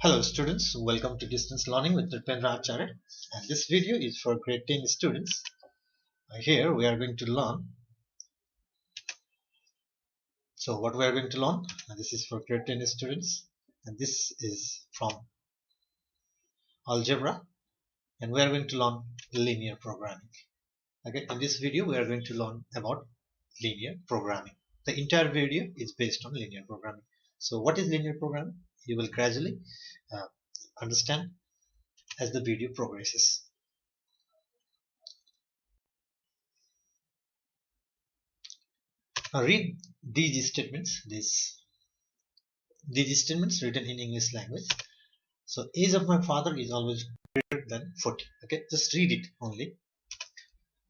Hello students, welcome to Distance Learning with Ripendra Acharya, and this video is for grade 10 students. Here we are going to learn. So what we are going to learn, this is for grade 10 students, and this is from algebra, and we are going to learn linear programming. Okay, in this video we are going to learn about linear programming. The entire video is based on linear programming. So what is linear programming? You will gradually understand as the video progresses. Now read these statements. These statements written in English language. So age of my father is always greater than 40. Okay, just read it only.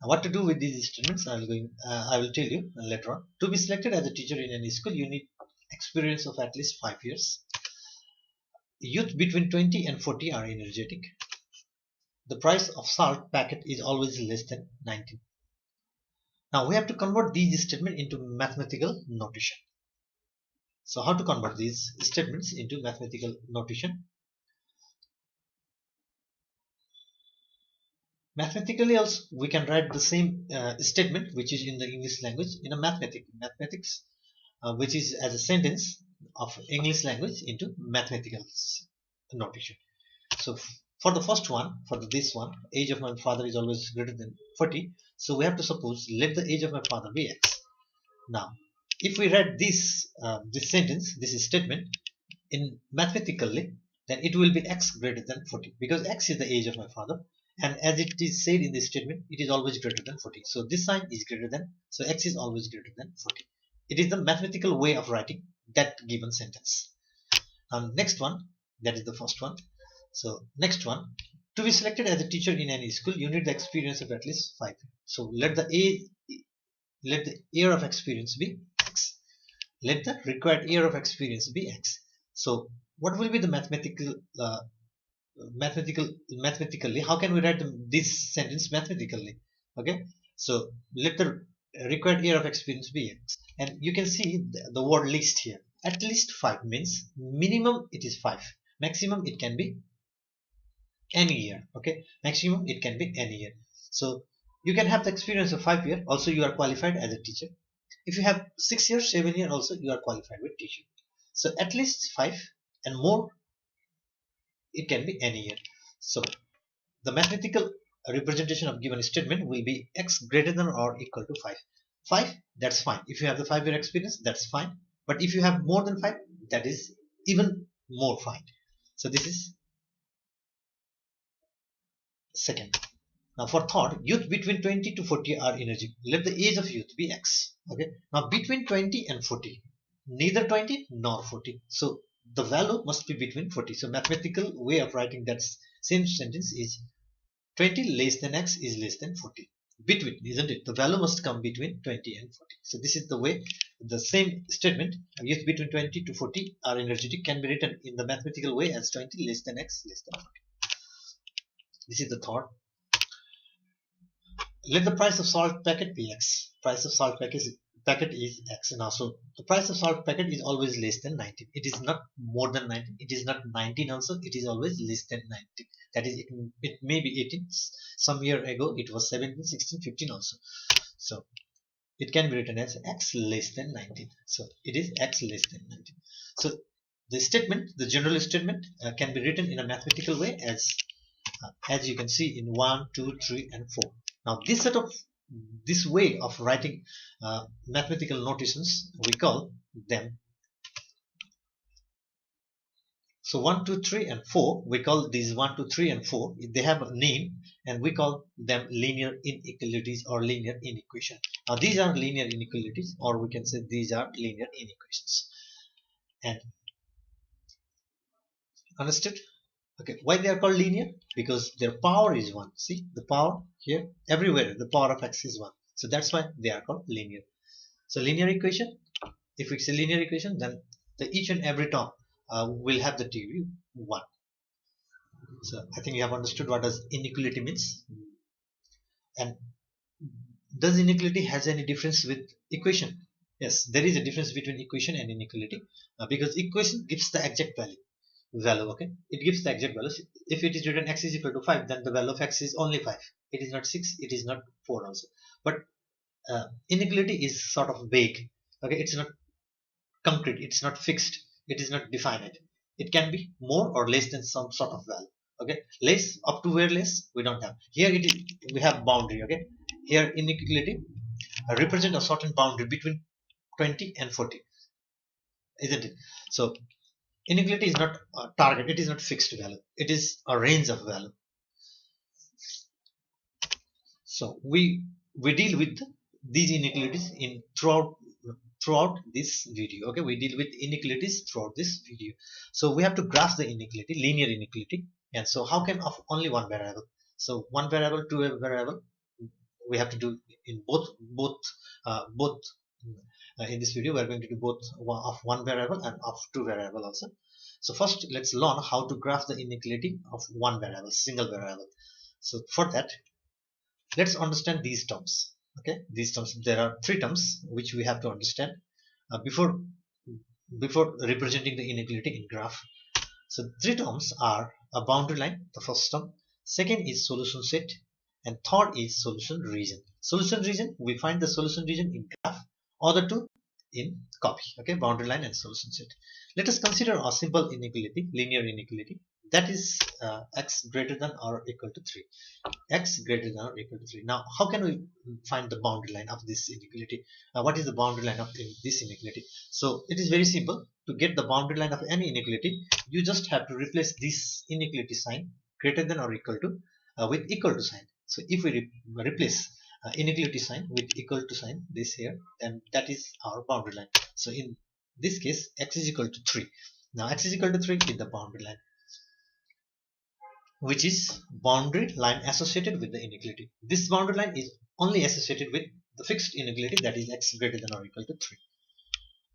Now, what to do with these statements? I will tell you later on. To be selected as a teacher in any school, you need experience of at least 5 years. Youth between 20 and 40 are energetic. The price of salt packet is always less than 19. Now we have to convert these statements into mathematical notation. So how to convert these statements into mathematical notation? Mathematically also we can write the same statement which is in the English language in a mathematics which is as a sentence of English language into mathematical notation. So for the first one, this one, age of my father is always greater than 40. So we have to suppose let the age of my father be x. Now if we write this sentence, this statement in mathematically, then it will be x greater than 40 because x is the age of my father, and as it is said in this statement, it is always greater than 40. So this sign is greater than, so x is always greater than 40. It is the mathematical way of writing that given sentence. Next one, that is the first one. So next one, to be selected as a teacher in any school, you need the experience of at least 5 years. So let the year of experience be x. Let the required year of experience be x. So what will be the mathematically, how can we write this sentence mathematically? Okay, so let the required year of experience be x, and you can see the word least here. At least 5 means minimum it is 5, maximum it can be any year. Okay, maximum it can be any year. So you can have the experience of 5 years, also you are qualified as a teacher. If you have 6 years, 7 years, also you are qualified with teacher. So at least 5 and more, it can be any year. So the mathematical representation of given statement will be x greater than or equal to 5. 5, that's fine. If you have the 5-year experience, that's fine. But if you have more than 5, that is even more fine. So this is second. Now for third, youth between 20 to 40 are energetic. Let the age of youth be x. Okay. Now between 20 and 40, neither 20 nor 40. So the value must be between 40. So mathematical way of writing that same sentence is 20 less than x is less than 40. Between, isn't it? The value must come between 20 and 40. So this is the way the same statement, youth between 20 to 40 are energetic, can be written in the mathematical way as 20 less than x less than 40. This is the third. Let the price of salt packet be x. Price of salt packet is x. Now, so the price of salt packet is always less than 19. It is not more than 19. It is not 19 also. It is always less than 19. That is, it may be 18. Some year ago, it was 17, 16, 15 also. So it can be written as x less than 19. So it is x less than 19. So the statement, the general statement, can be written in a mathematical way as you can see in 1, 2, 3, and 4. Now this way of writing mathematical notations, we call them. So 1, 2, 3, and 4, we call these 1, 2, 3, and 4. They have a name, and we call them linear inequalities or linear inequation. Now these are linear inequalities, or we can say these are linear inequations. And understood? Okay, why they are called linear? Because their power is 1. See the power here, everywhere the power of x is 1. So that's why they are called linear. So linear equation, if it's a linear equation, then each and every term will have the degree 1. So I think you have understood what does inequality means. And does inequality has any difference with equation? Yes, there is a difference between equation and inequality because equation gives the exact value. value. Okay, it gives the exact values. If it is written x is equal to 5, then the value of x is only 5. It is not 6, it is not 4 also. But inequality is sort of vague. Okay, it's not concrete, it's not fixed, it is not defined. It can be more or less than some sort of value. Okay, less, up to where less we don't have. Here it is, we have boundary. Okay, here inequality represent a certain boundary between 20 and 40, isn't it? So inequality is not a target, it is not fixed value, it is a range of value. So we deal with these inequalities in throughout this video. Okay, we deal with inequalities throughout this video. So we have to graph the inequality, linear inequality. And so how can of only one variable? So one variable, two variable, we have to do in both in this video we are going to do both of one variable and of two variable also. So first let's learn how to graph the inequality of one variable, single variable. So for that, let's understand these terms. Okay, these terms, there are three terms which we have to understand before representing the inequality in graph. So three terms are a boundary line, the first term, second is solution set, and third is solution region. Solution region, we find the solution region in graph, other two in copy. Okay, boundary line and solution set. Let us consider a simple inequality, linear inequality, that is x greater than or equal to 3. X greater than or equal to 3. Now, how can we find the boundary line of this inequality? What is the boundary line of this inequality? So, it is very simple. To get the boundary line of any inequality, you just have to replace this inequality sign, greater than or equal to, with equal to sign. So, if we replace inequality sign with equal to sign, this here, then that is our boundary line. So, in this case, x is equal to 3. Now, x is equal to 3 is the boundary line, which is boundary line associated with the inequality. This boundary line is only associated with the fixed inequality, that is x greater than or equal to 3.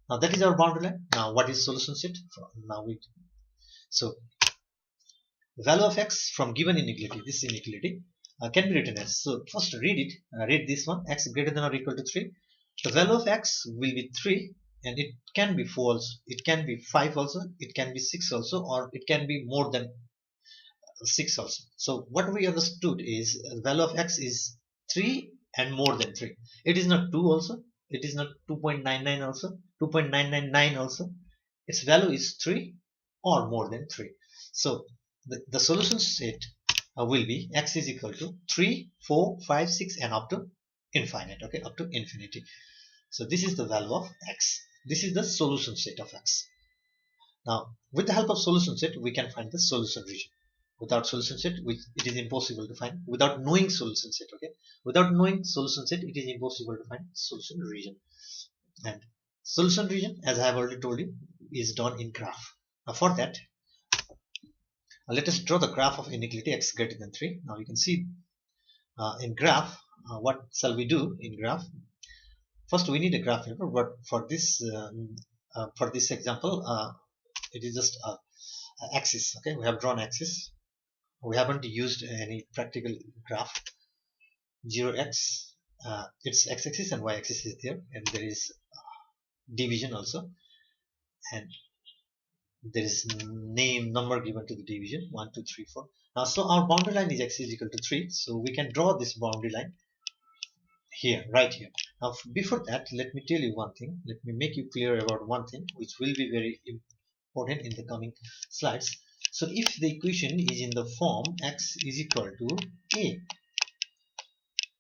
Now that is our boundary line. Now what is solution set? So value of x from given inequality, this inequality can be written as, so first read it, read this one, x greater than or equal to 3. The value of x will be 3, and it can be false, it can be 5 also, it can be 6 also, or it can be more than 6 also. So what we understood is value of x is 3 and more than 3. It is not 2 also, it is not 2.99 also, 2.999 also. Its value is 3 or more than 3. So the solution set will be x is equal to 3, 4, 5, 6 and up to infinite. Okay, up to infinity. So this is the value of x. This is the solution set of x. Now with the help of solution set we can find the solution region. Without solution set, it is impossible to find. Without knowing solution set, okay, without knowing solution set, it is impossible to find solution region. And solution region, as I have already told you, is done in graph. Now for that, let us draw the graph of inequality x greater than 3. Now you can see in graph, what shall we do in graph? First we need a graph paper, but for this example, it is just axis. Okay, we have drawn axis. We haven't used any practical graph. 0x, its x-axis and y-axis is there, and there is division also, and there is name number given to the division 1 2 3 4. Now so our boundary line is x is equal to 3, so we can draw this boundary line here, right here. Now before that, let me tell you one thing, let me make you clear about one thing which will be very important in the coming slides. So if the equation is in the form x is equal to a,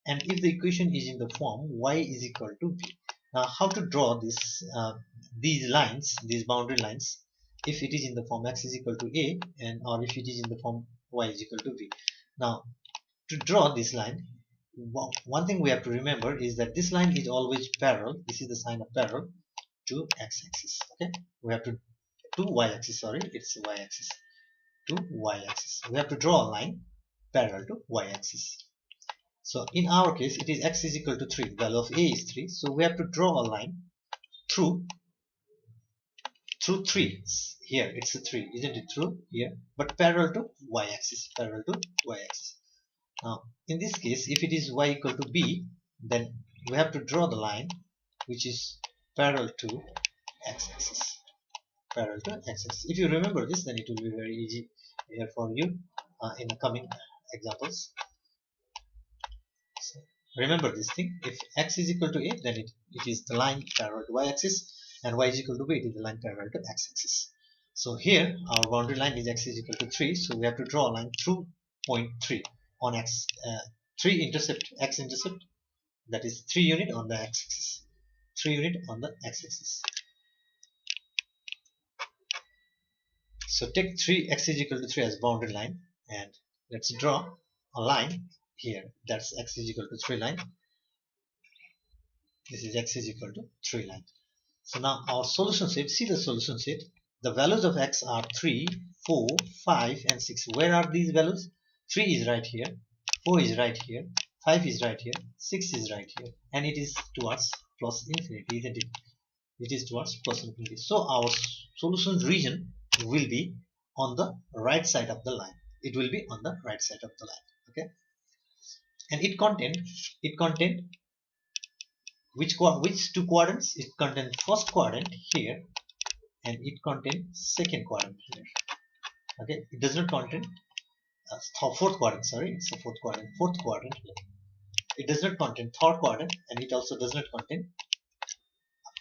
and if the equation is in the form y is equal to b, now how to draw these lines, these boundary lines, if it is in the form x is equal to a, and or if it is in the form y is equal to b. Now to draw this line, one thing we have to remember is that this line is always parallel. This is the sign of parallel to x-axis. Okay, we have to y-axis, sorry, it's y-axis, to y-axis. We have to draw a line parallel to y-axis. So in our case, it is x is equal to 3. The value of a is 3. So we have to draw a line through 3. Here it's a 3, isn't it true? Here, but parallel to y-axis. Parallel to y-axis. Now in this case, if it is y equal to b, then we have to draw the line which is parallel to x-axis. parallel to x-axis. If you remember this, then it will be very easy here for you in the coming examples. So remember this thing: if x is equal to a, then it is the line parallel to y-axis, and y is equal to b, it is the line parallel to x-axis. So here our boundary line is x is equal to 3, so we have to draw a line through point 3 on x. 3 intercept, x intercept, that is 3 unit on the x-axis. 3 unit on the x-axis. So take 3 x is equal to 3 as boundary line, and let's draw a line here. That's x is equal to 3 line. This is x is equal to 3 line. So now our solution set, see the solution set. The values of x are 3, 4, 5 and 6. Where are these values? 3 is right here, 4 is right here, 5 is right here, 6 is right here, and it is towards plus infinity, isn't it? It is towards plus infinity. So our solution region will be on the right side of the line. It will be on the right side of the line. Okay, and it contain which two quadrants? It contains first quadrant here, and it contains second quadrant here. Okay, it does not contain fourth quadrant. Sorry, it's the fourth quadrant here. It does not contain third quadrant, and it also does not contain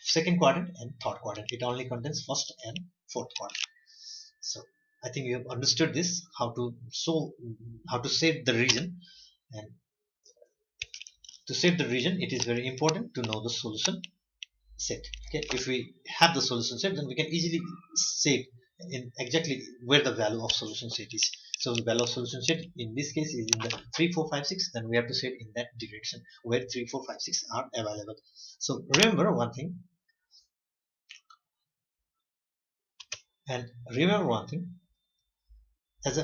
second quadrant and third quadrant. It only contains first and fourth quadrant. So I think you have understood this, how to save the region. And to save the region, it is very important to know the solution set. Okay, if we have the solution set, then we can easily save in exactly where the value of solution set is. So the value of solution set in this case is in the 3, 4, 5, 6. Then we have to set in that direction where 3, 4, 5, 6 are available. So remember one thing,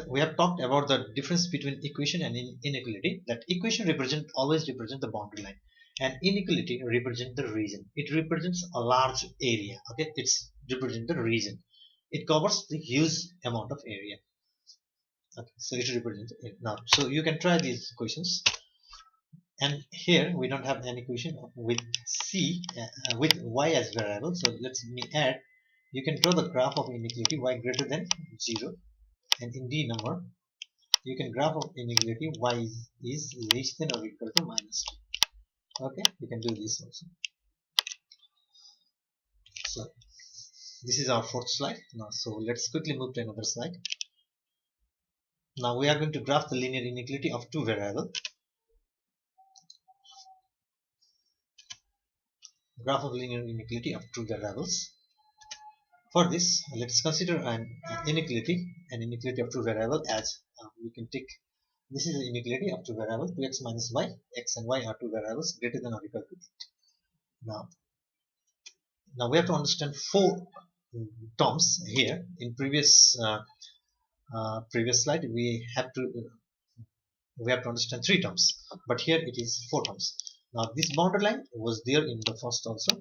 we have talked about the difference between equation and inequality. That equation always represent the boundary line, and inequality represent the region. It represents a large area. Okay, it's represent the region. It covers the huge amount of area. Okay, so it represents it now. So you can try these equations. And here we don't have an equation with with y as variable. So let's me add. You can draw the graph of inequality y greater than 0, and in D number you can graph of inequality y is less than or equal to -2. Okay, you can do this also. So this is our fourth slide now. So let's quickly move to another slide. Now we are going to graph the linear inequality of two variables. Graph of linear inequality of two variables. For this, let's consider an inequality of two variables as we can take. This is the inequality of two variables 2x minus y. X and y are two variables greater than or equal to 8. Now we have to understand four terms here. In previous slide we have to understand three terms, but here it is four terms. Now this boundary line was there in the first also,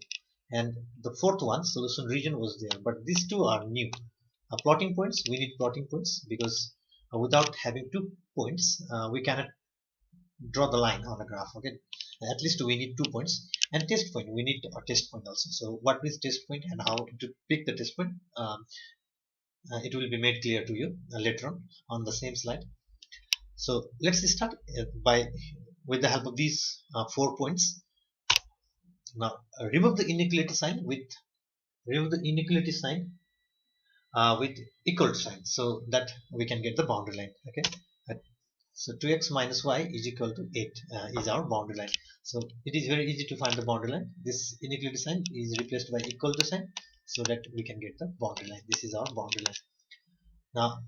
and the fourth one, solution region, was there, but these two are new. Plotting points, we need plotting points because without having 2 points we cannot draw the line on a graph. Okay, at least we need 2 points. And test point, we need a test point also. So what is test point and how to pick the test point, it will be made clear to you later on the same slide. So let's start with the help of these 4 points. Now remove the inequality sign with equal sign, so that we can get the boundary line. Okay, so 2x minus y is equal to 8 is our boundary line. So it is very easy to find the boundary line. This inequality sign is replaced by equal to sign so that we can get the boundary line. This is our boundary line. Now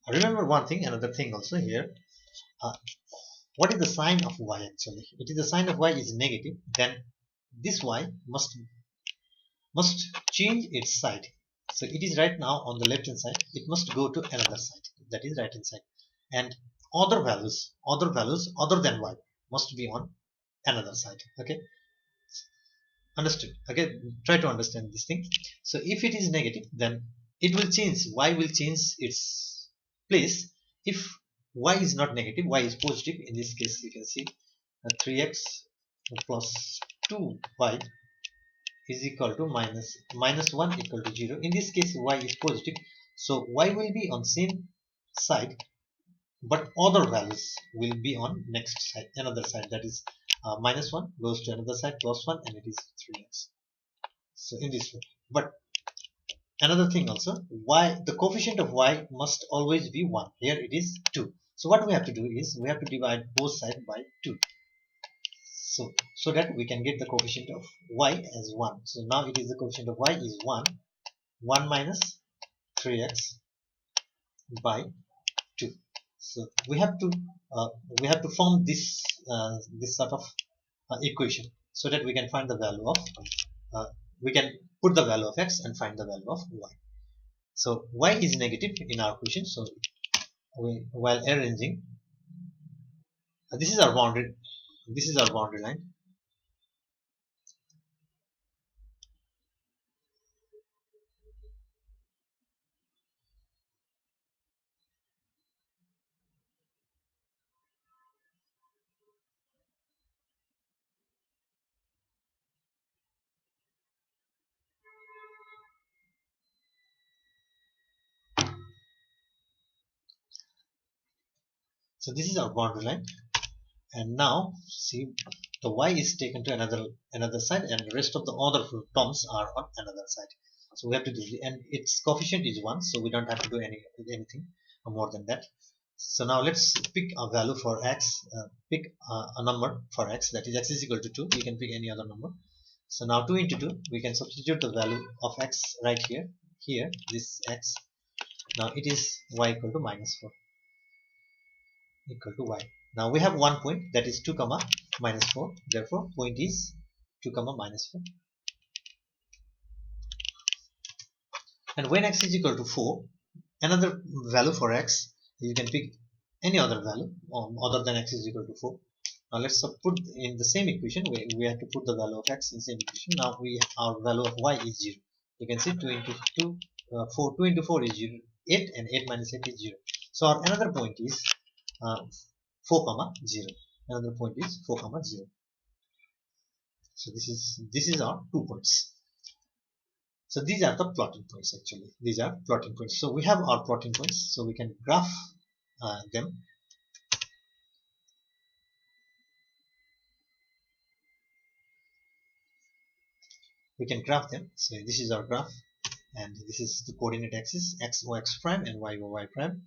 remember one thing, another thing also here. What is the sign of y actually? It is the sign of y is negative, then this y must change its side. So it is right now on the left hand side, it must go to another side, that is right hand side, and other values other than y must be on another side. Okay, understood? Okay, try to understand this thing. So if it is negative, then it will change, y will change its place. If y is not negative, y is positive, in this case you can see 3x plus 2y is equal to minus 1 equal to 0. In this case, y is positive. So y will be on same side, but other values will be on next side, another side. That is minus 1 goes to another side, plus 1, and it is 3x. So in this way. But another thing also, y, the coefficient of y must always be 1. Here it is 2. So what we have to do is we have to divide both sides by 2. So that we can get the coefficient of y as 1. So now it is the coefficient of y is 1. 1 minus 3x by 2. So we have to form this sort of equation so that we can find the value of we can put the value of x and find the value of y. So y is negative in our equation. So while arranging, this is our boundary. This is our boundary line. So this is our boundary line. And now see, the y is taken to another side, and the rest of the other terms are on another side. So we have to do it, and its coefficient is 1, so we don't have to do anything more than that. So now let's pick a value for x. Pick a number for x, that is x is equal to 2. You can pick any other number. So now 2 into 2, we can substitute the value of x right here. Here, this x. Now it is y equal to minus 4 equal to y. Now we have one point, that is 2 comma minus 4. Therefore point is 2 comma minus 4. And when x is equal to 4, another value for x, you can pick any other value other than x is equal to 4. Now let's put in the same equation. We have to put the value of x in the same equation. Now our value of y is 0. You can see 2 into 2, 4, 2 into 4 is 0, 8, and 8 minus 8 is 0. So our another point is 4 comma 0. Another point is 4 comma 0. So this is our 2 points. So these are the plotting points. Actually these are plotting points. So we have our plotting points, so we can graph them. We can graph them. So this is our graph, and this is the coordinate axis, x o x prime and y o y prime.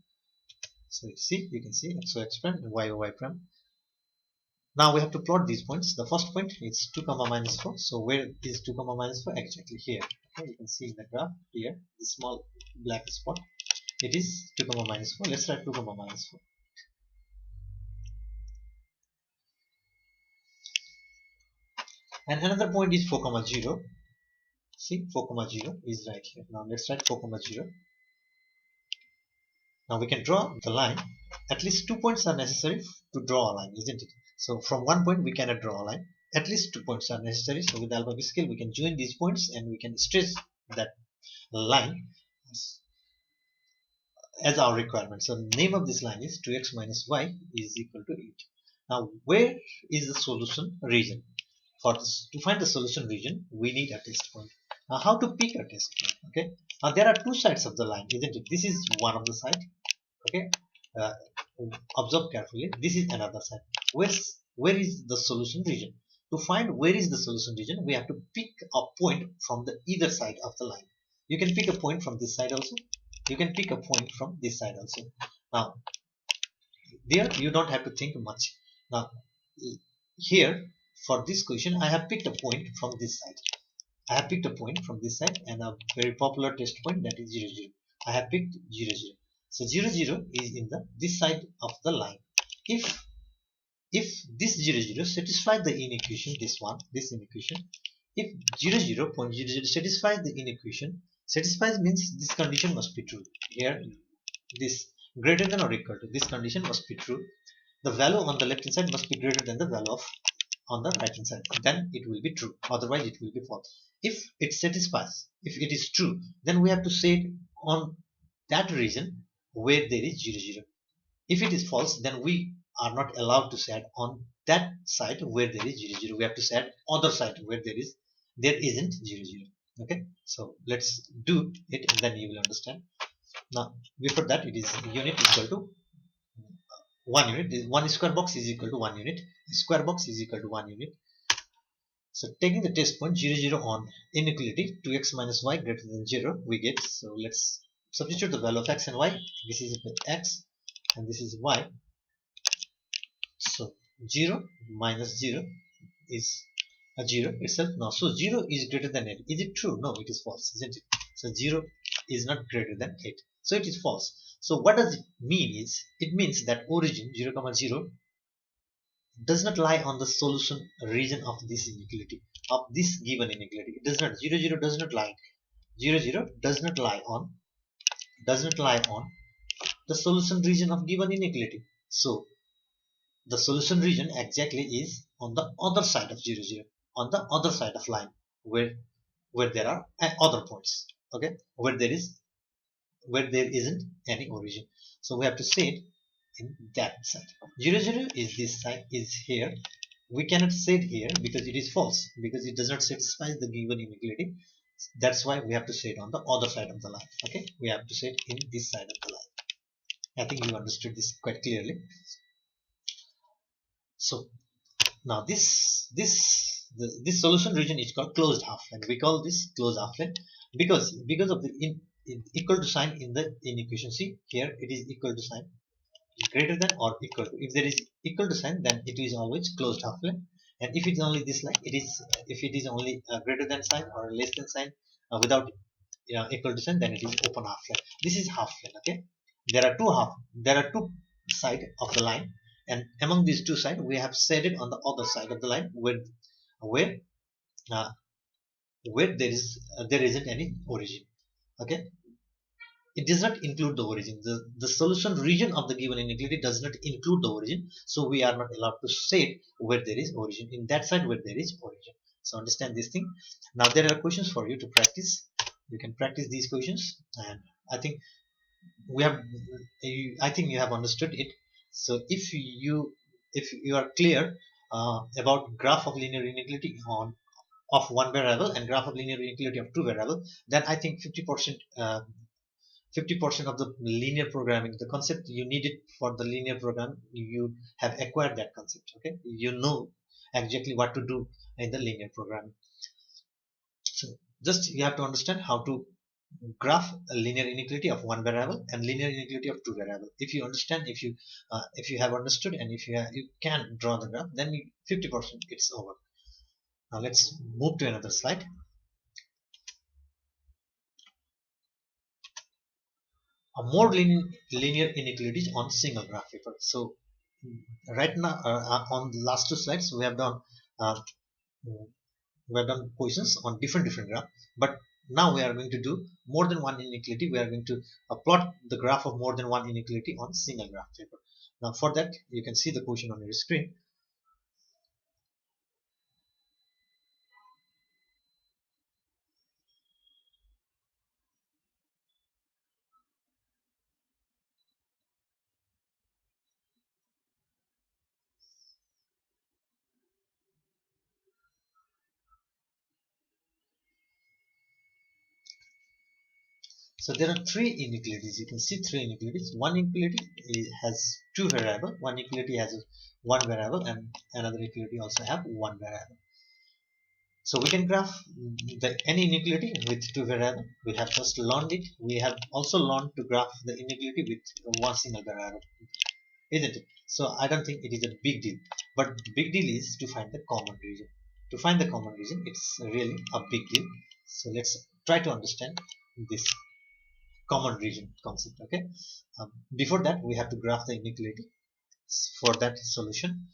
So you can see x o x prime and y o y prime. Now we have to plot these points. The first point is 2 comma minus 4. So where is 2 comma minus 4? Exactly here. Okay, you can see in the graph here, the small black spot. It is 2 comma minus 4. Let's write 2 comma minus 4. And another point is 4 comma 0. See, 4 comma 0 is right here. Now let's write 4 comma 0. Now we can draw the line. At least 2 points are necessary to draw a line, isn't it? So from one point we cannot draw a line. At least 2 points are necessary. So with the alpha scale we can join these points and we can stretch that line as our requirement. So the name of this line is 2x minus y is equal to 8. Now where is the solution region? For this, to find the solution region, we need a test point. Now how to pick a test point? Okay. Now there are two sides of the line, isn't it? This is one of the side. Okay. Uh, Observe carefully. This is another side. Where is the solution region? To find where is the solution region, we have to pick a point from the either side of the line. You can pick a point from this side also. You can pick a point from this side also. Now there you don't have to think much. Now here for this question I have picked a point from this side. I have picked a point from this side and a very popular test point, that is 0 0. I have picked 0 0. So 0 0 is in this side of the line. If this 0 0 satisfies the inequation, this inequation, if 0 0 point 0 0 satisfies the inequation, satisfies means this condition must be true. Here this greater than or equal to, this condition must be true. The value on the left hand side must be greater than the value of on the right hand side, then it will be true, otherwise it will be false. If it satisfies, if it is true, then we have to say it on that region where there is 0 0. If it is false, then we are not allowed to set on that side where there is 0 0. We have to set other side where there is there isn't 0 0. Okay, so let's do it and then you will understand. Now before that, it is unit equal to 1 unit. One square box is equal to 1 unit, square box is equal to 1 unit. So taking the test point 0 0 on inequality, 2x minus y greater than 0 we get. So let's substitute the value of x and y. This is x and this is y. So 0 minus 0 is a 0 itself. Now so 0 is greater than 8. Is it true? No, it is false, isn't it? So 0 is not greater than 8. So it is false. So what does it mean is, it means that origin 0 comma 0 does not lie on the solution region of this inequality, of this given inequality. It does not, 0 0 does not lie, 0 0 does not lie on the solution region of given inequality. So the solution region exactly is on the other side of 0 0, on the other side of line, where there are other points, okay, where there isn't any origin. So we have to say it in that side. 0 0 is this side, is here. We cannot say it here because it is false, because it does not satisfy the given inequality. That's why we have to say it on the other side of the line. Okay, we have to say it in this side of the line. I think you understood this quite clearly. So now this solution region is called closed half line. We call this closed half line because of the equal to sign in the inequation. See here, it is equal to sign, greater than or equal to. If there is equal to sign, then it is always closed half line. And if it is only this line, it is, if it is only greater than sign or less than sign, without equal to sign, then it is open half line. This is half line. Okay, there are two side of the line, and among these two sides we have set it on the other side of the line where uh, there isn't any origin. Okay, it does not include the origin. The solution region of the given inequality does not include the origin, so we are not allowed to say where there is origin, in that side where there is origin. So understand this thing. Now there are questions for you to practice. You can practice these questions, and I think we have I think you have understood it. So if you are clear about graph of linear inequality on of one variable and graph of linear inequality of two variable, then I think 50% 50% of the linear programming, the concept you needed for the linear program, you have acquired that concept. Okay, you know exactly what to do in the linear programming. So just you have to understand how to graph a linear inequality of one variable and linear inequality of two variable. If you understand, if you have understood, and you can draw the graph, then 50% it's over. Now let's move to another slide. A more linear inequalities on single graph paper. So right now on the last two slides uh, we have done questions on different graph, but now we are going to do more than one inequality. We are going to plot the graph of more than one inequality on single graph paper. Now for that, you can see the question on your screen. So there are three inequalities. You can see three inequalities. One inequality has two variable. One inequality has one variable, and another inequality also have one variable. So we can graph any inequality with two variable. We have just learned it. We have also learned to graph the inequality with one single variable, isn't it? So I don't think it is a big deal. But the big deal is to find the common region. To find the common region, it's really a big deal. So let's try to understand this common region concept. Okay. Before that, we have to graph the inequality. For that solution,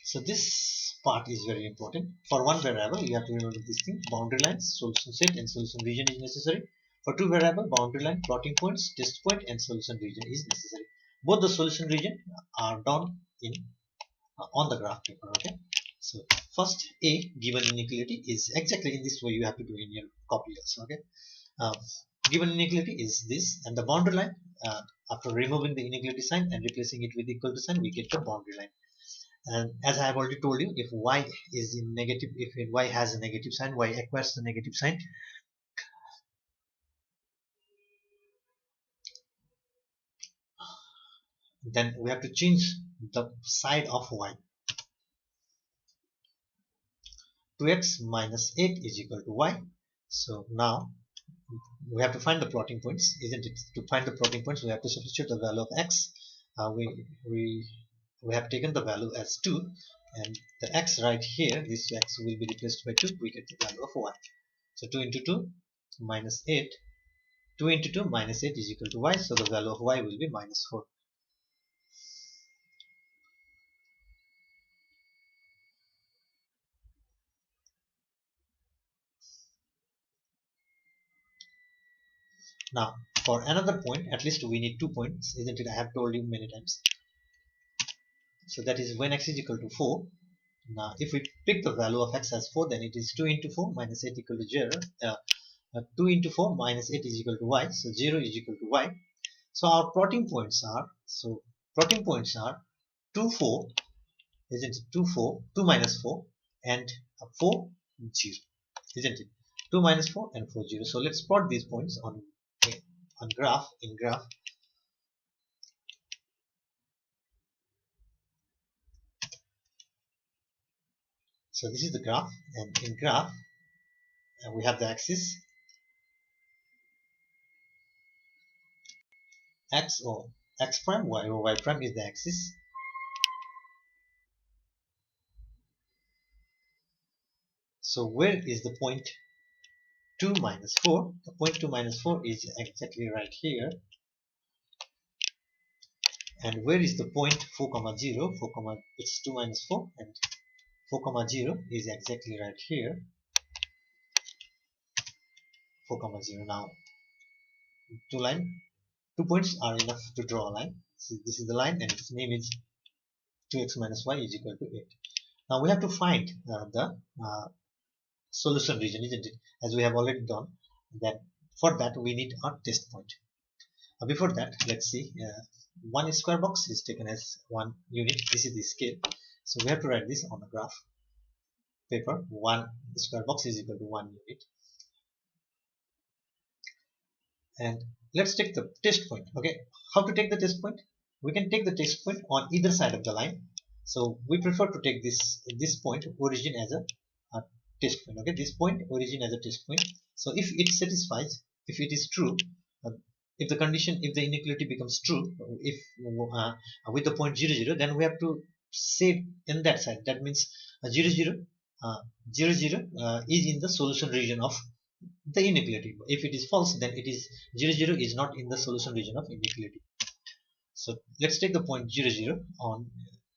so this part is very important. For one variable, you have to remember this thing: boundary lines, solution set, and solution region is necessary. For two variable, boundary line, plotting points, test point, and solution region is necessary. Both the solution region are done in on the graph paper. Okay. So first, a given inequality is exactly in this way. You have to do in your copy also. Okay. Uh, Given inequality is this, and the boundary line. After removing the inequality sign and replacing it with equal to sign, we get the boundary line. And as I have already told you, if y is in negative, if y has a negative sign, y acquires the negative sign, then we have to change the side of y. 2x minus 8 is equal to y. So now we have to find the plotting points, isn't it? To find the plotting points, we have to substitute the value of x. We have taken the value as 2, and the x right here, this x will be replaced by 2. We get the value of y. So 2 into 2 minus 8. 2 into 2 minus 8 is equal to y. So the value of y will be minus 4. Now, for another point, at least we need 2 points, isn't it? I have told you many times. So that is when x is equal to 4. Now, if we pick the value of x as 4, then it is 2 into 4 minus 8 equal to 0. 2 into 4 minus 8 is equal to y. So 0 is equal to y. So our plotting points are, 2, 4, isn't it? 2, 4, 2 minus 4, and 4, 0, isn't it? 2 minus 4 and 4, 0. So let's plot these points on graph, in graph. So this is the graph, and in graph we have the axis x, or x prime, y, or y prime is the axis. So where is the point 2 minus 4? The point 2 minus 4 is exactly right here. And where is the point 4 comma 0? 4 comma, it's 2 minus 4, and 4 comma 0 is exactly right here. 4 comma 0. Now 2 points are enough to draw a line. So this is the line, and its name is 2x minus y is equal to 8. Now we have to find the solution region, isn't it? As we have already done. Then for that we need a test point. Before that, let's see. One square box is taken as 1 unit. This is the scale. So we have to write this on the graph paper. 1 square box is equal to 1 unit. And let's take the test point. Okay, how to take the test point? We can take the test point on either side of the line. So we prefer to take this point origin as a test point. Okay, this point origin as a test point. So if it satisfies, if it is true, if the condition, if the inequality becomes true, if with the point 0 0, then we have to say in that side. That means 0 0 0 0 is in the solution region of the inequality. If it is false, then it is 0 0 is not in the solution region of inequality. So let's take the point 0 0 on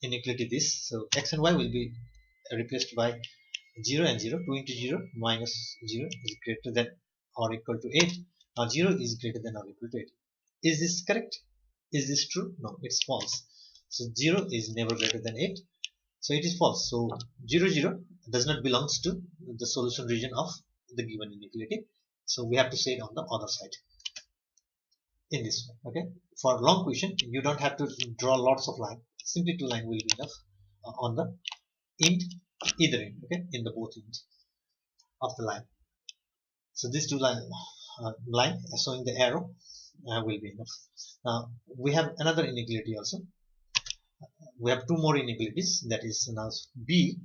inequality this. So x and y will be replaced by 0 and 0. 2 into 0 minus 0 is greater than or equal to 8. Now 0 is greater than or equal to 8. Is this correct? Is this true? No, it's false. So 0 is never greater than 8. So it is false. So 0 0 does not belongs to the solution region of the given inequality. So we have to say it on the other side in this way. Okay. For long question, you don't have to draw lots of lines. Simply 2 lines will be enough on the end, either end. Okay, in the both ends of the line. So these 2 line showing the arrow will be enough. Now we have another inequality also. We have 2 more inequalities. That is now b.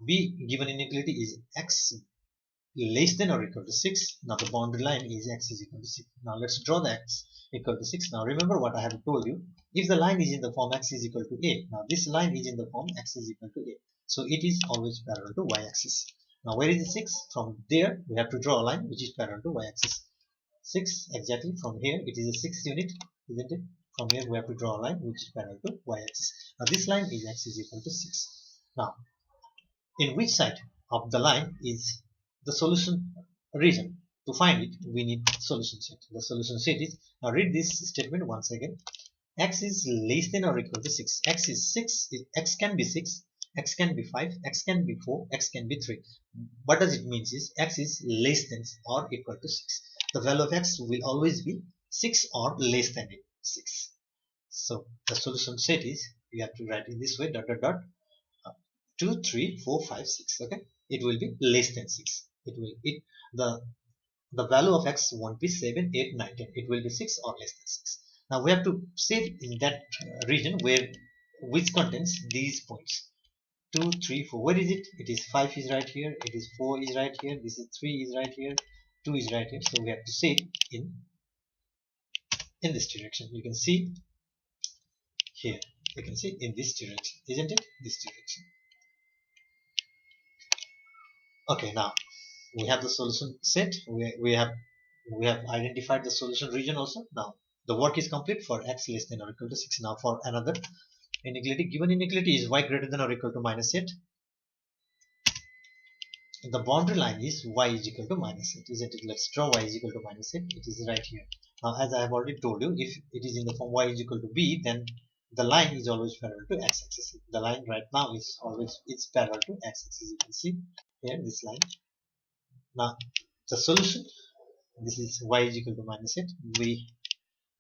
Given inequality is x less than or equal to 6. Now the boundary line is x is equal to 6. Now let's draw the x equal to 6. Now remember what I have told you. If the line is in the form x is equal to a, now this line is in the form x is equal to a. So it is always parallel to y-axis. Now where is the 6? From there we have to draw a line which is parallel to y-axis. 6 exactly from here, it is a 6 unit, isn't it? From here we have to draw a line which is parallel to y-axis. Now this line is x is equal to 6. Now in which side of the line is the solution region? To find it, we need solution set. The solution set is, now read this statement once again. X is less than or equal to 6. X is 6. X can be 6. X can be 5. X can be 4. X can be 3. What does it mean is x is less than or equal to 6. The value of x will always be 6 or less than 6. So the solution set is we have to write in this way, dot dot dot, uh, 2 3 4 5 6. Okay, it will be less than 6. The value of x won't be 7 8 9 10. It will be 6 or less than 6. Now we have to save in that region where which contains these points, 2 3 4. Where is it? It is 5 is right here, it is 4 is right here, this is 3 is right here, 2 is right here. So we have to save in this direction. You can see here, you can see in this direction, isn't it? This direction. Okay, now we have the solution set. We have identified the solution region also. Now the work is complete for x less than or equal to 6. Now for another inequality, given inequality is y greater than or equal to minus 8. The boundary line is y is equal to minus 8, isn't it? Let's draw y is equal to minus 8. It is right here. Now as I have already told you, if it is in the form y is equal to b, then the line is always parallel to x-axis. The line right now is always it's parallel to x-axis. You can see here this line. Now the solution, this is y is equal to minus 8.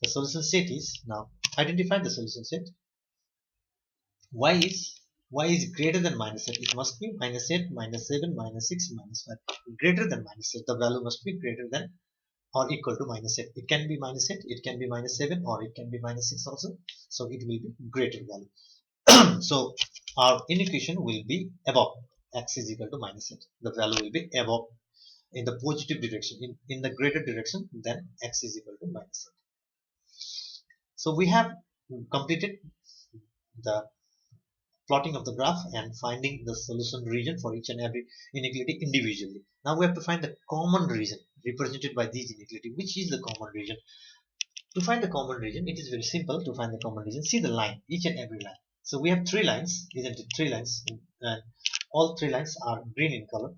The solution set is, now identify the solution set. Y is greater than minus 8. It must be minus 8, minus 7, minus 6, minus 5. Greater than minus 8. The value must be greater than or equal to minus 8. It can be minus 8, it can be minus 7, or it can be minus 6 also. So it will be greater value. So our inequation will be above x is equal to minus 8. The value will be above in the positive direction, in the greater direction than x is equal to minus 8. So we have completed the plotting of the graph and finding the solution region for each and every inequality individually. Now we have to find the common region represented by these inequality. Which is the common region? To find the common region, it is very simple to find the common region. See the line, each and every line. So we have 3 lines, isn't it? 3 lines, and all 3 lines are green in color.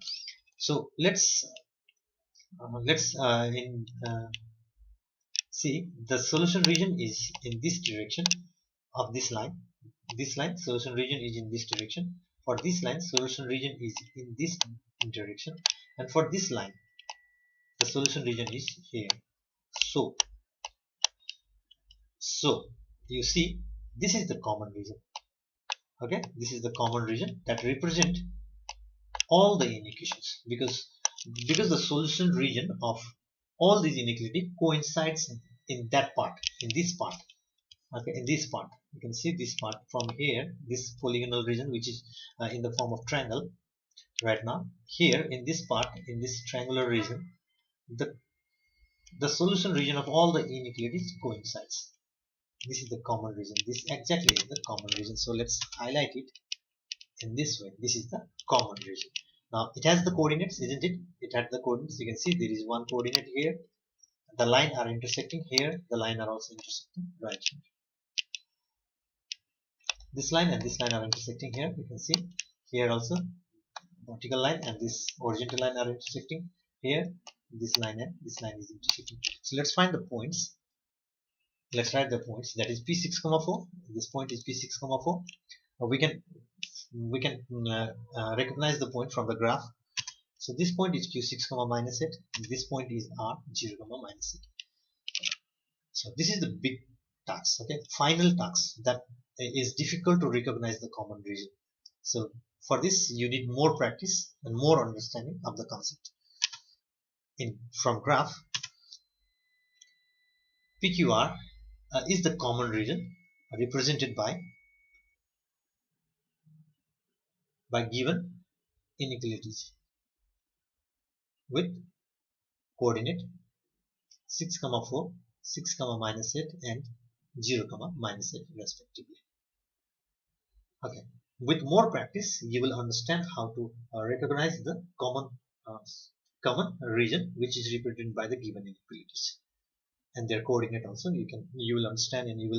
So let's see the solution region is in this direction of this line. This line solution region is in this direction. For this line solution region is in this direction, and for this line the solution region is here. So you see this is the common region. Okay, this is the common region that represent all the inequations, because the solution region of all these inequality coincides in that part, in this part. Okay, in this part you can see this part from here, this polygonal region which is in the form of triangle right now. Here in this part, in this triangular region, the solution region of all the inequalities coincides. This is the common region. This exactly is the common region. So let's highlight it in this way. This is the common region. Now it has the coordinates, isn't it? It had the coordinates. You can see there is one coordinate here. The line are intersecting here. The line are also intersecting right here. This line and this line are intersecting here. You can see here also vertical line and this horizontal line are intersecting here. This line and this line is intersecting. So let's find the points. Let's write the points. That is P6, 4. This point is P6, 4. We can recognize the point from the graph. So this point is Q6, minus 8. This point is R 0, minus 8. So this is the big task. Okay, final task that is difficult to recognize the common region. So for this you need more practice and more understanding of the concept. From graph, PQR is the common region represented by given inequalities with coordinate 6, 4, 6, minus 8 and 0, minus 8 respectively. Okay, with more practice you will understand how to recognize the common region which is represented by the given inequalities and their coordinate also. You will understand, and you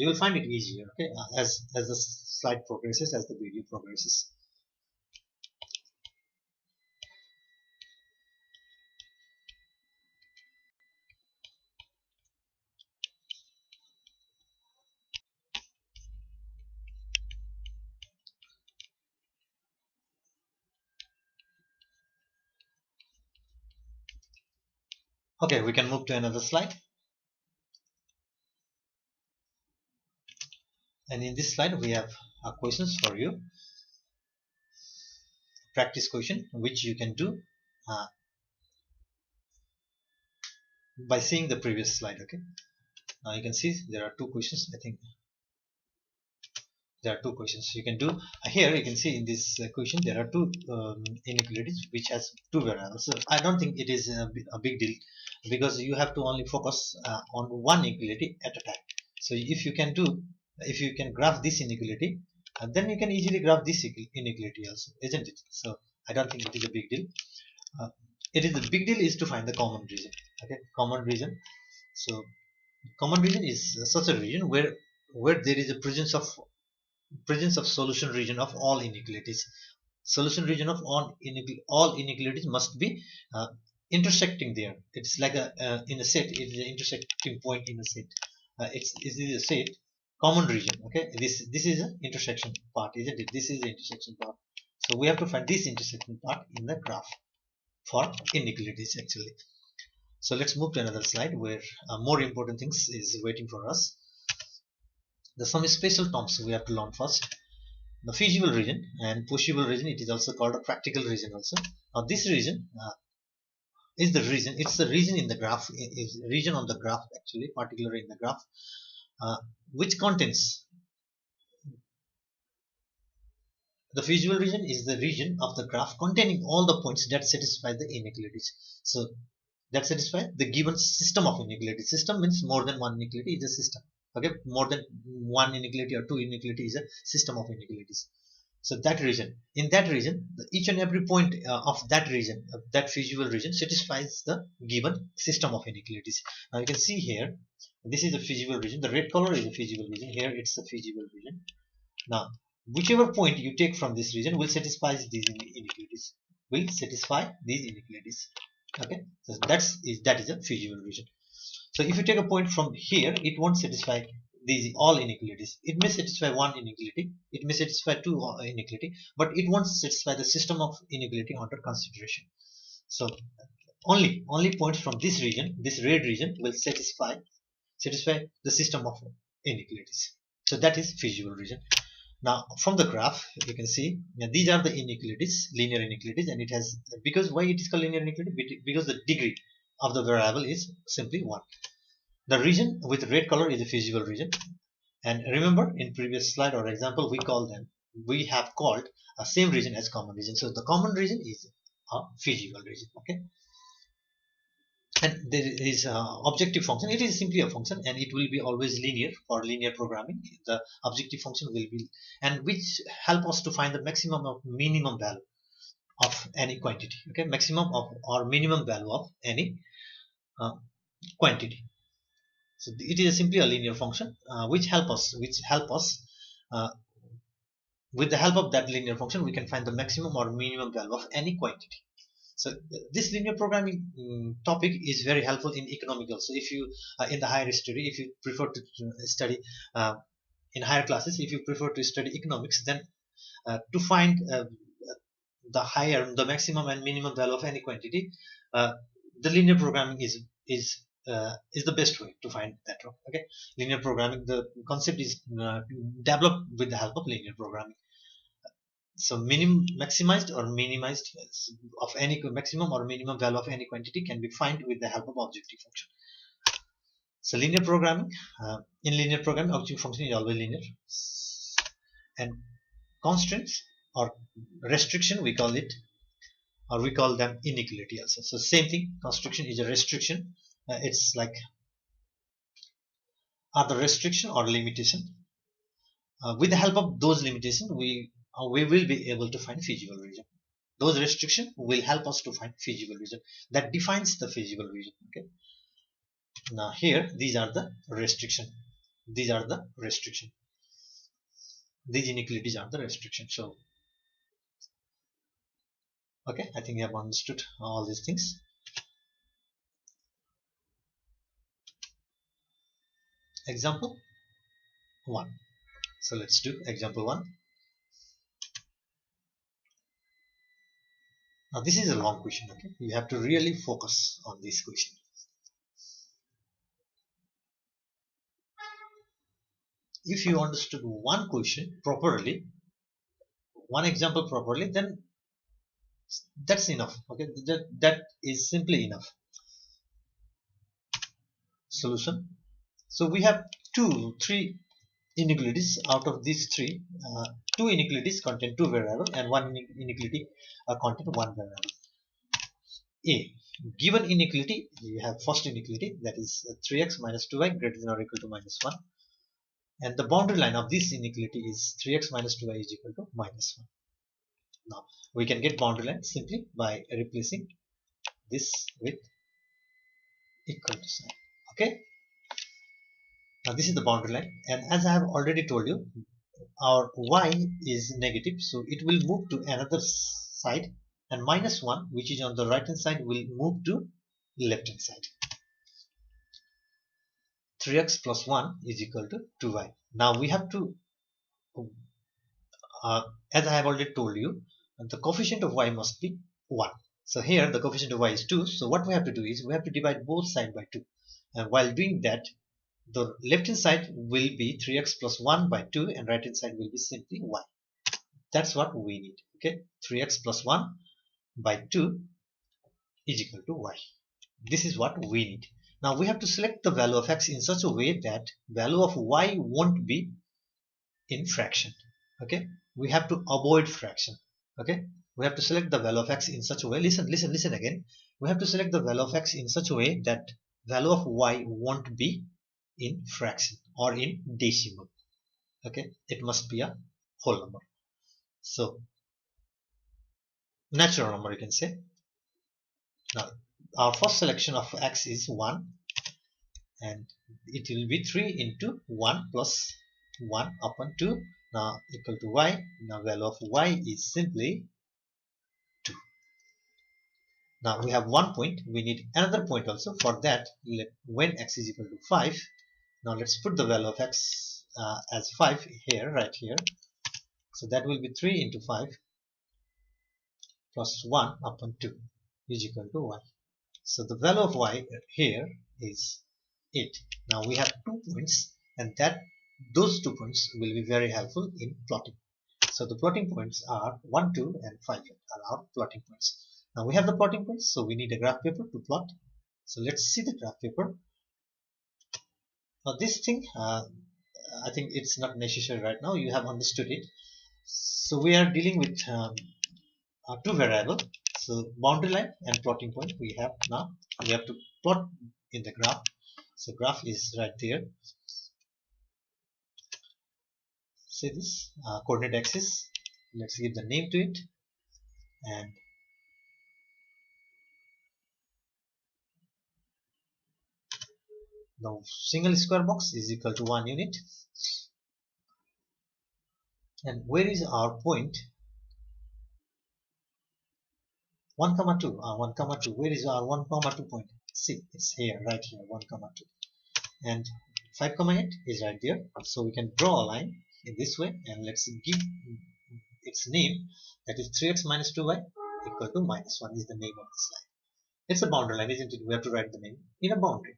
will find it easier, okay, as the slide progresses, as the video progresses. Okay, we can move to another slide. And in this slide we have questions for you, practice question which you can do uh, by seeing the previous slide. Okay, now you can see there are two questions. I think there are two questions you can do. Here you can see in this question there are two inequalities which has two variables. So I don't think it is a big deal, because you have to only focus on one inequality at a time. So if you can graph this inequality, then you can easily graph this inequality also, isn't it? So I don't think it is a big deal. uh, it is the big deal is to find the common region. Okay, common region. So common region is such a region where there is a presence of solution region of all inequalities. Solution region of all inequalities must be intersecting there. It's like a in a set. It is an intersecting point in a set. It is a set common region. Okay, this is an intersection part, isn't it? This is the intersection part. So we have to find this intersection part in the graph for inequalities actually. So let's move to another slide where more important things is waiting for us. The some special terms we have to learn first. The feasible region and possible region, it is also called a practical region also. Now this region is the region, it's the region in the graph, is region on the graph actually, particularly in the graph, which contains, the feasible region is the region of the graph containing all the points that satisfy the inequalities. So that satisfy the given system of inequalities. System means more than one inequality is a system. Okay, more than one inequality or two inequality is a system of inequalities. So that region, in that region, each and every point of that region, of that feasible region, satisfies the given system of inequalities. Now you can see here, this is a feasible region. The red color is a feasible region. Here it's a feasible region. Now, whichever point you take from this region will satisfy these inequalities. Will satisfy these inequalities. Okay, so that is a feasible region. So if you take a point from here, it won't satisfy these all inequalities. It may satisfy one inequality, it may satisfy two inequality, but it won't satisfy the system of inequality under consideration. So only points from this region, this red region, will satisfy the system of inequalities. So that is feasible region. Now from the graph you can see these are the inequalities, linear inequalities, and it has, because why it is called linear inequality, because the degree of the variable is simply 1. The region with red color is a feasible region, and remember in previous slide or example we have called a same region as common region. So the common region is a feasible region. Okay, and there is objective function. It is simply a function and it will be always linear. For linear programming, the objective function will be, and which help us to find the maximum or minimum value of any quantity. Okay, maximum of or minimum value of any quantity. So it is simply a linear function which help us uh, with the help of that linear function we can find the maximum or minimum value of any quantity. So this linear programming topic is very helpful in economics also. If you in the higher study, if you prefer to study in higher classes, if you prefer to study economics, then to find the maximum and minimum value of any quantity, uh, the linear programming is the best way to find that. Okay, linear programming, the concept is developed with the help of linear programming. So maximized or minimized of any maximum or minimum value of any quantity can be found with the help of objective function. So linear programming, in linear programming, objective function is always linear, and constraints or restriction we call it, or we call them inequality also. So same thing, constriction is a restriction. It's like the restriction or limitation. With the help of those limitations, we will be able to find feasible region. Those restrictions will help us to find feasible region. That defines the feasible region. Okay. Now here, these are the restriction. These are the restriction. These inequalities are the restriction. So, okay, I think you have understood all these things. Example 1. So let's do example 1. Now this is a long question. Okay, you have to really focus on this question. if you understood one question properly, one example properly, then that's enough. Okay, that is simply enough. Solution. So we have three inequalities. Out of these three, two inequalities contain two variables and one inequality contain one variable. A. Given inequality, you have first inequality, that is 3x minus 2y greater than or equal to minus 1, and the boundary line of this inequality is 3x minus 2y is equal to minus 1. Now we can get boundary line simply by replacing this with equal to sign. Okay, now this is the boundary line, and as I have already told you, our y is negative, so it will move to another side, and minus 1, which is on the right hand side, will move to left hand side. 3x plus 1 is equal to 2y. Now we have to, as I have already told you, the coefficient of y must be 1. So here the coefficient of y is 2, so what we have to do is we have to divide both sides by 2. And while doing that, the left hand side will be 3x plus 1 by 2 and right hand side will be simply y. That's what we need. Okay, 3x plus 1 by 2 is equal to y. This is what we need. Now we have to select the value of x in such a way that value of y won't be in fraction. Okay, we have to avoid fraction. Okay, we have to select the value of x in such a way. Listen again. We have to select the value of x in such a way that value of y won't be in fraction or in decimal. Okay, it must be a whole number. So natural number, you can say. Now our first selection of x is 1, and it will be 3 into 1 plus 1 upon 2, now equal to y. Now value of y is simply 2. Now we have one point, we need another point also. For that, when x is equal to 5, now let's put the value of x as 5 here, right here. So that will be 3 into 5 plus 1 upon 2 is equal to y. So the value of y here is 8. Now we have 2 points, and those 2 points will be very helpful in plotting. So the plotting points are 1, 2 and 5 are our plotting points. Now we have the plotting points, so we need a graph paper to plot. So let's see the graph paper. Now this thing, I think it's not necessary right now. You have understood it. So we are dealing with two variables. So boundary line and plotting point we have now. We have to plot in the graph. So graph is right there. See this coordinate axis. Let's give the name to it, and the single square box is equal to 1 unit. And where is our point? 1 comma 2. 1 comma 2. Where is our 1 comma 2 point? See, it's here, right here, 1 comma 2. And 5 comma 8 is right there. So we can draw a line in this way, and let's give its name, that is 3x minus 2y equal to minus 1 is the name of this line. It's a boundary line, isn't it? We have to write the name in a boundary.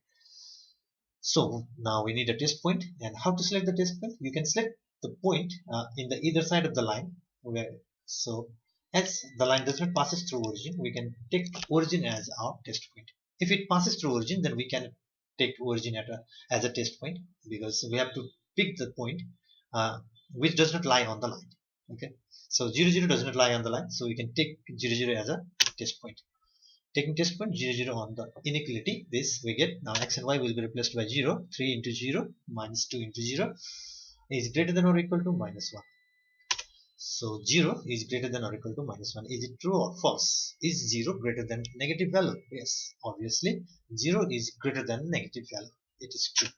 So now we need a test point, and how to select the test point? You can select the point in the either side of the line. So as the line does not passes through origin, we can take origin as our test point. If it passes through origin, then we can take origin as a test point, because we have to pick the point which does not lie on the line. Okay, so 0, 0 does not lie on the line, so we can take 0, 0 as a test point. Taking test point 0, 0 on the inequality, this we get. Now x and y will be replaced by 0. 3 into 0 minus 2 into 0 is greater than or equal to minus 1. So 0 is greater than or equal to minus 1. Is it true or false? Is 0 greater than negative value? Yes, obviously 0 is greater than negative value. It is true.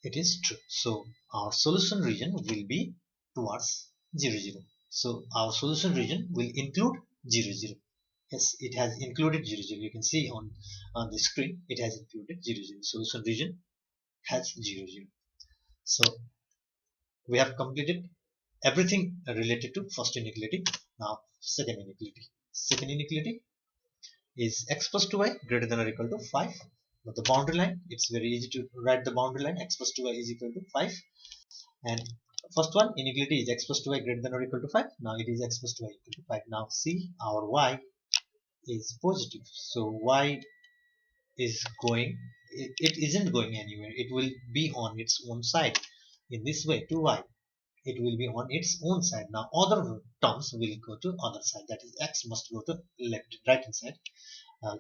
It is true. So our solution region will be towards 0, 0. So our solution region will include 0, 0. Yes, it has included 0, 0. You can see on the screen, it has included 0, 0. Solution region has 0, 0. So we have completed everything related to first inequality. Now second inequality. Second inequality is x plus 2y greater than or equal to 5. Now the boundary line, it's very easy to write the boundary line. X plus 2y is equal to 5. And first one, inequality is x plus 2y greater than or equal to 5. Now it is x plus 2y equal to 5. Now see, our y is positive. So y is going, it isn't going anywhere. It will be on its own side. In this way, 2y, it will be on its own side. Now other terms will go to other side. That is, x must go to right hand side.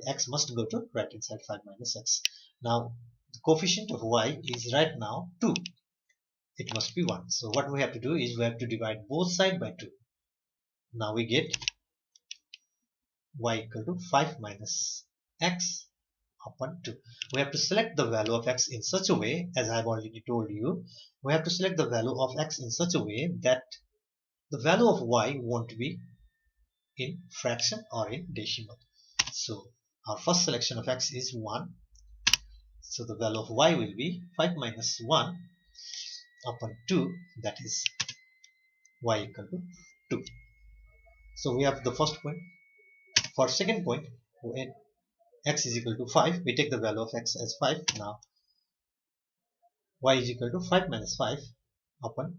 X must go to right hand side, 5 minus x. Now the coefficient of y is right now 2. It must be 1. So what we have to do is we have to divide both sides by 2. Now we get y equal to 5 minus x upon 2. We have to select the value of x in such a way, as I have already told you, we have to select the value of x in such a way that the value of y won't be in fraction or in decimal. So our first selection of x is 1. So the value of y will be 5 minus 1 upon 2, that is y equal to 2. So we have the first point. For second point, when x is equal to 5, we take the value of x as 5. Now y is equal to 5 minus 5 upon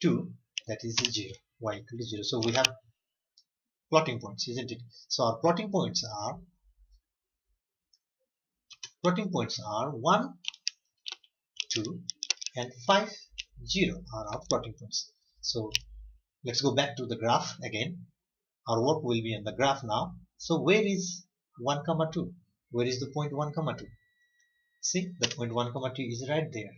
2, that is 0. Y equal to 0. So we have plotting points, isn't it? So our plotting points are 1, 2 and 5, 0 are our plotting points. So let's go back to the graph again. Our work will be on the graph now. So where is 1 comma 2? Where is the point 1 comma 2? See, the point 1 comma 2 is right there.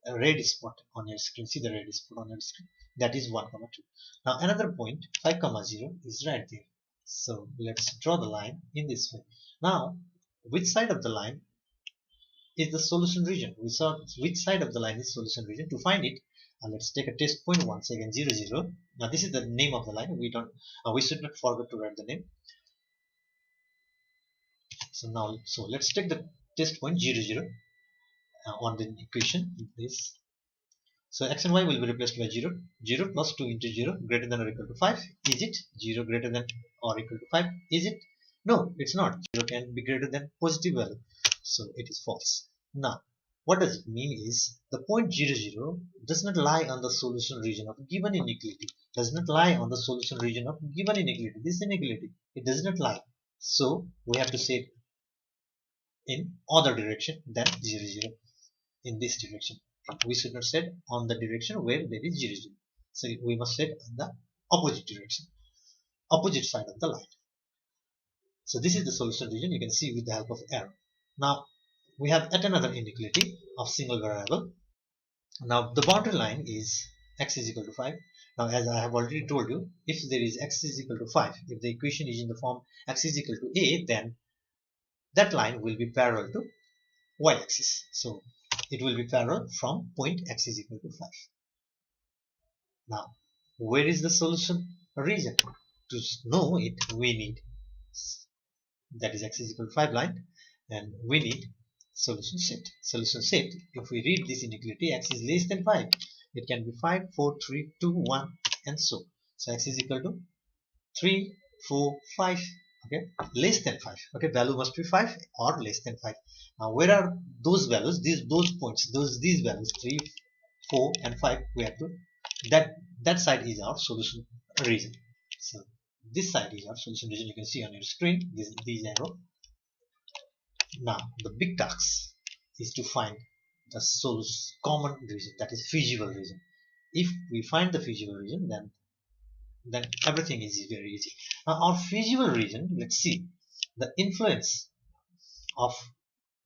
A red spot on your screen. See the red spot on your screen. That is 1 comma 2. Now another point 5 comma 0 is right there. So let's draw the line in this way. Now which side of the line is the solution region? We saw which side of the line is solution region. To find it, let's take a test point once again, 0 0. Now this is the name of the line. We should not forget to write the name. So let's take the test point 0 0 on the equation. This, so x and y will be replaced by 0. 0 plus 2 into 0 greater than or equal to 5. Is it 0 greater than or equal to 5? Is it? No, it's not. 0 can be greater than positive value. So it is false. Now, what does it mean is the point 0 0 does not lie on the solution region of given inequality. Does not lie on the solution region of given inequality. This inequality, it does not lie. So we have to say it in other direction than 0 0. In this direction. We should not set on the direction where there is 0 0. So we must set on the opposite direction, opposite side of the line. So this is the solution region, you can see with the help of arrow. Now we have yet another inequality of single variable. Now the boundary line is x is equal to 5. Now as I have already told you, if there is x is equal to 5, if the equation is in the form x is equal to a, then that line will be parallel to y-axis. So it will be parallel from point x is equal to 5. Now, where is the solution region? To know it, we need, that is x is equal to 5 line, and we need solution set. Solution set, if we read this inequality, x is less than 5. It can be 5, 4, 3, 2, 1, and so. So x is equal to 3, 4, 5. Okay, less than 5. Okay, value must be 5 or less than 5. Now where are those values? Those points, these values 3, 4 and 5, we have to, that side is our solution region. So this side is our solution region. You can see on your screen these arrow. Now the big task is to find the common region, that is feasible region. If we find the feasible region, then everything is very easy. Now our feasible region, let's see the influence of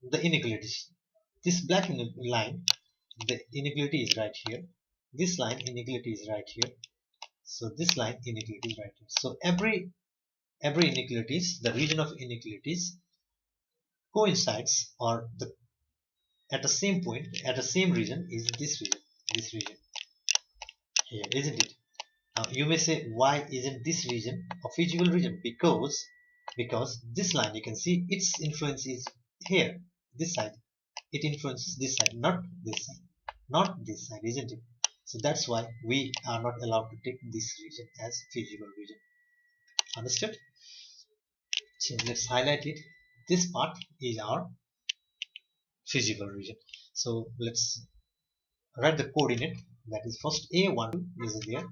the inequalities. This black line, the inequality is right here. This line, inequality is right here. So this line, inequality is right here. So every inequalities, the region of inequalities coincides, or at the same point, at the same region is this region here, isn't it? Now you may say, why isn't this region a feasible region? Because this line, you can see its influence is here, this side. It influences this side, not this side, not this side, isn't it? So that's why we are not allowed to take this region as feasible region. Understood? So let's highlight it. This part is our feasible region. So let's write the coordinate. That is, first a1 is there,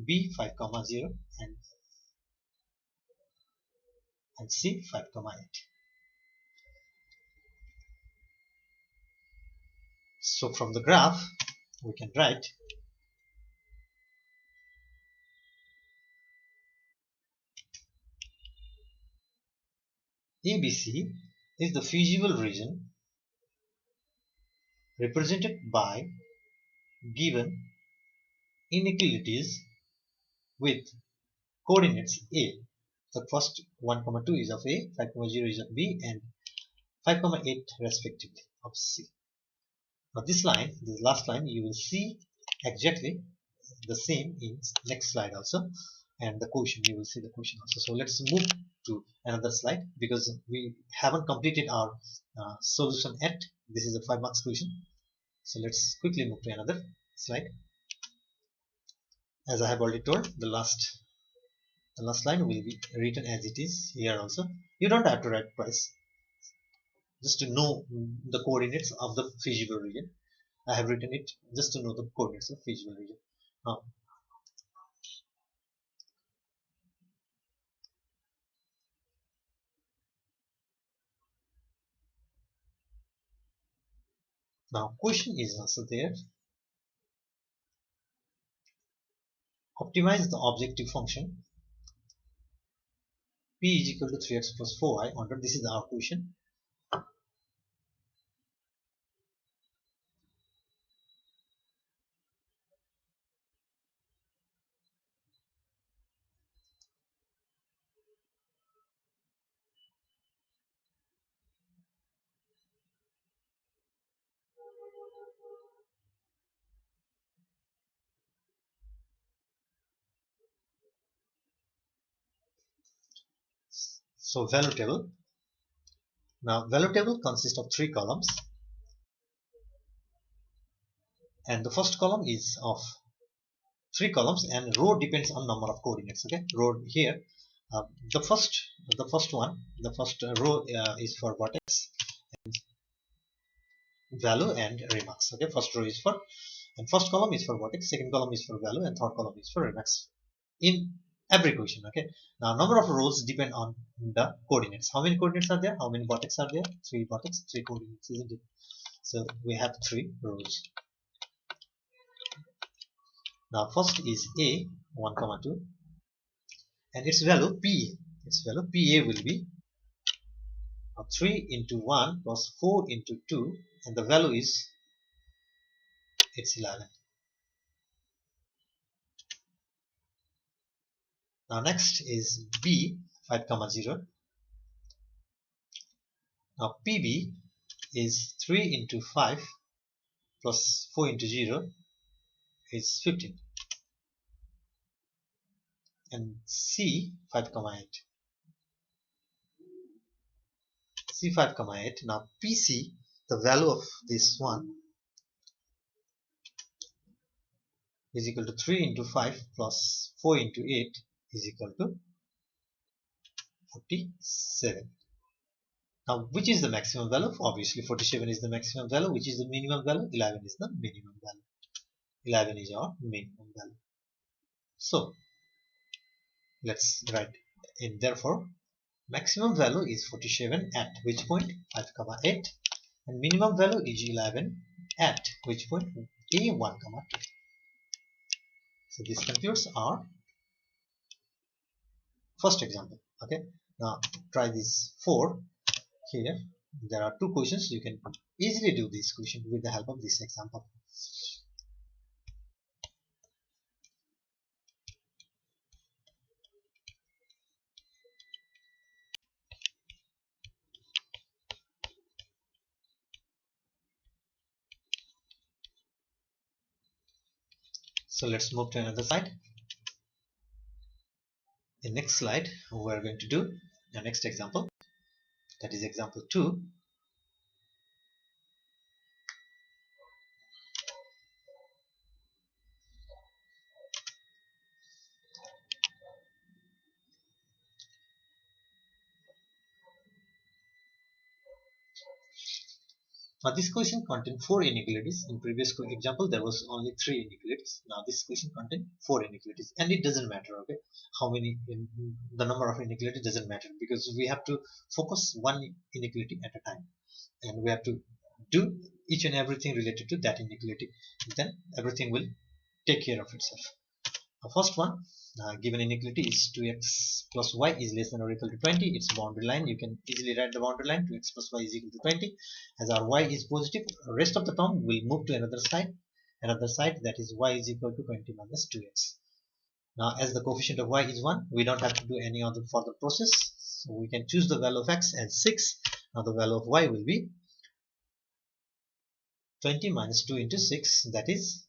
b 5 comma 0, and c 5 comma 8. So from the graph we can write ABC is the feasible region represented by given inequalities with coordinates A. The first 1 comma 2 is of A, 5 comma 0 is of B, and 5 comma 8 respectively of C. Now this line, this last line, you will see exactly the same in next slide also, and the quotient, you will see the quotient also. So let's move to another slide because we haven't completed our solution yet. This is a 5 marks question. So let's quickly move to another slide. As I have already told, the last line will be written as it is here also. You don't have to write twice, just to know the coordinates of the feasible region. I have written it just to know the coordinates of feasible region. Now, question is also there. Optimize the objective function p is equal to 3x plus 4y under, this is our question. So value table. Now value table consists of 3 columns, and the first column is of 3 columns, and row depends on number of coordinates. Okay, row here, uh, the first the first row is for vertex, value, and remarks. Okay, first row is for, and first column is for vertex, second column is for value, and third column is for remarks in every question. Okay, now number of rows depend on the coordinates. How many coordinates are there? How many vertex are there? 3 vertex, 3 coordinates, isn't it? So we have 3 rows. Now first is a 1 comma 2, and its value p, its value pa will be 3 into 1 plus 4 into 2, and the value is, it's 11. Now next is b 5 comma 0. Now pb is 3 into 5 plus 4 into 0 is 15, and c 5 comma 8, c 5 comma 8. Now pc, the value of this one, is equal to 3 into 5 plus 4 into 8 is equal to 47. Now which is the maximum value? Obviously 47 is the maximum value. Which is the minimum value? 11 is the minimum value. 11 is our minimum value. So let's write in, therefore maximum value is 47 at which point? 5 comma 8, and minimum value is 11 at which point? A 1 comma 2. So this concludes our first example. Okay, now try this 4. Here there are 2 questions. You can easily do this question with the help of this example. So let's move to another slide. In next slide we are going to do the next example, that is example 2. Now this question contains 4 inequalities. In previous example there was only 3 inequalities. Now this question contains 4 inequalities, and it doesn't matter, okay, how many the number of inequalities doesn't matter, because we have to focus one inequality at a time, and we have to do each and everything related to that inequality. Then everything will take care of itself. The first one, given inequality is 2x plus y is less than or equal to 20. It's boundary line. You can easily write the boundary line. 2x plus y is equal to 20. As our y is positive, the rest of the term will move to another side. Another side, that is y is equal to 20 minus 2x. Now as the coefficient of y is 1, we don't have to do any other further process. So we can choose the value of x as 6. Now the value of y will be 20 minus 2 into 6, that is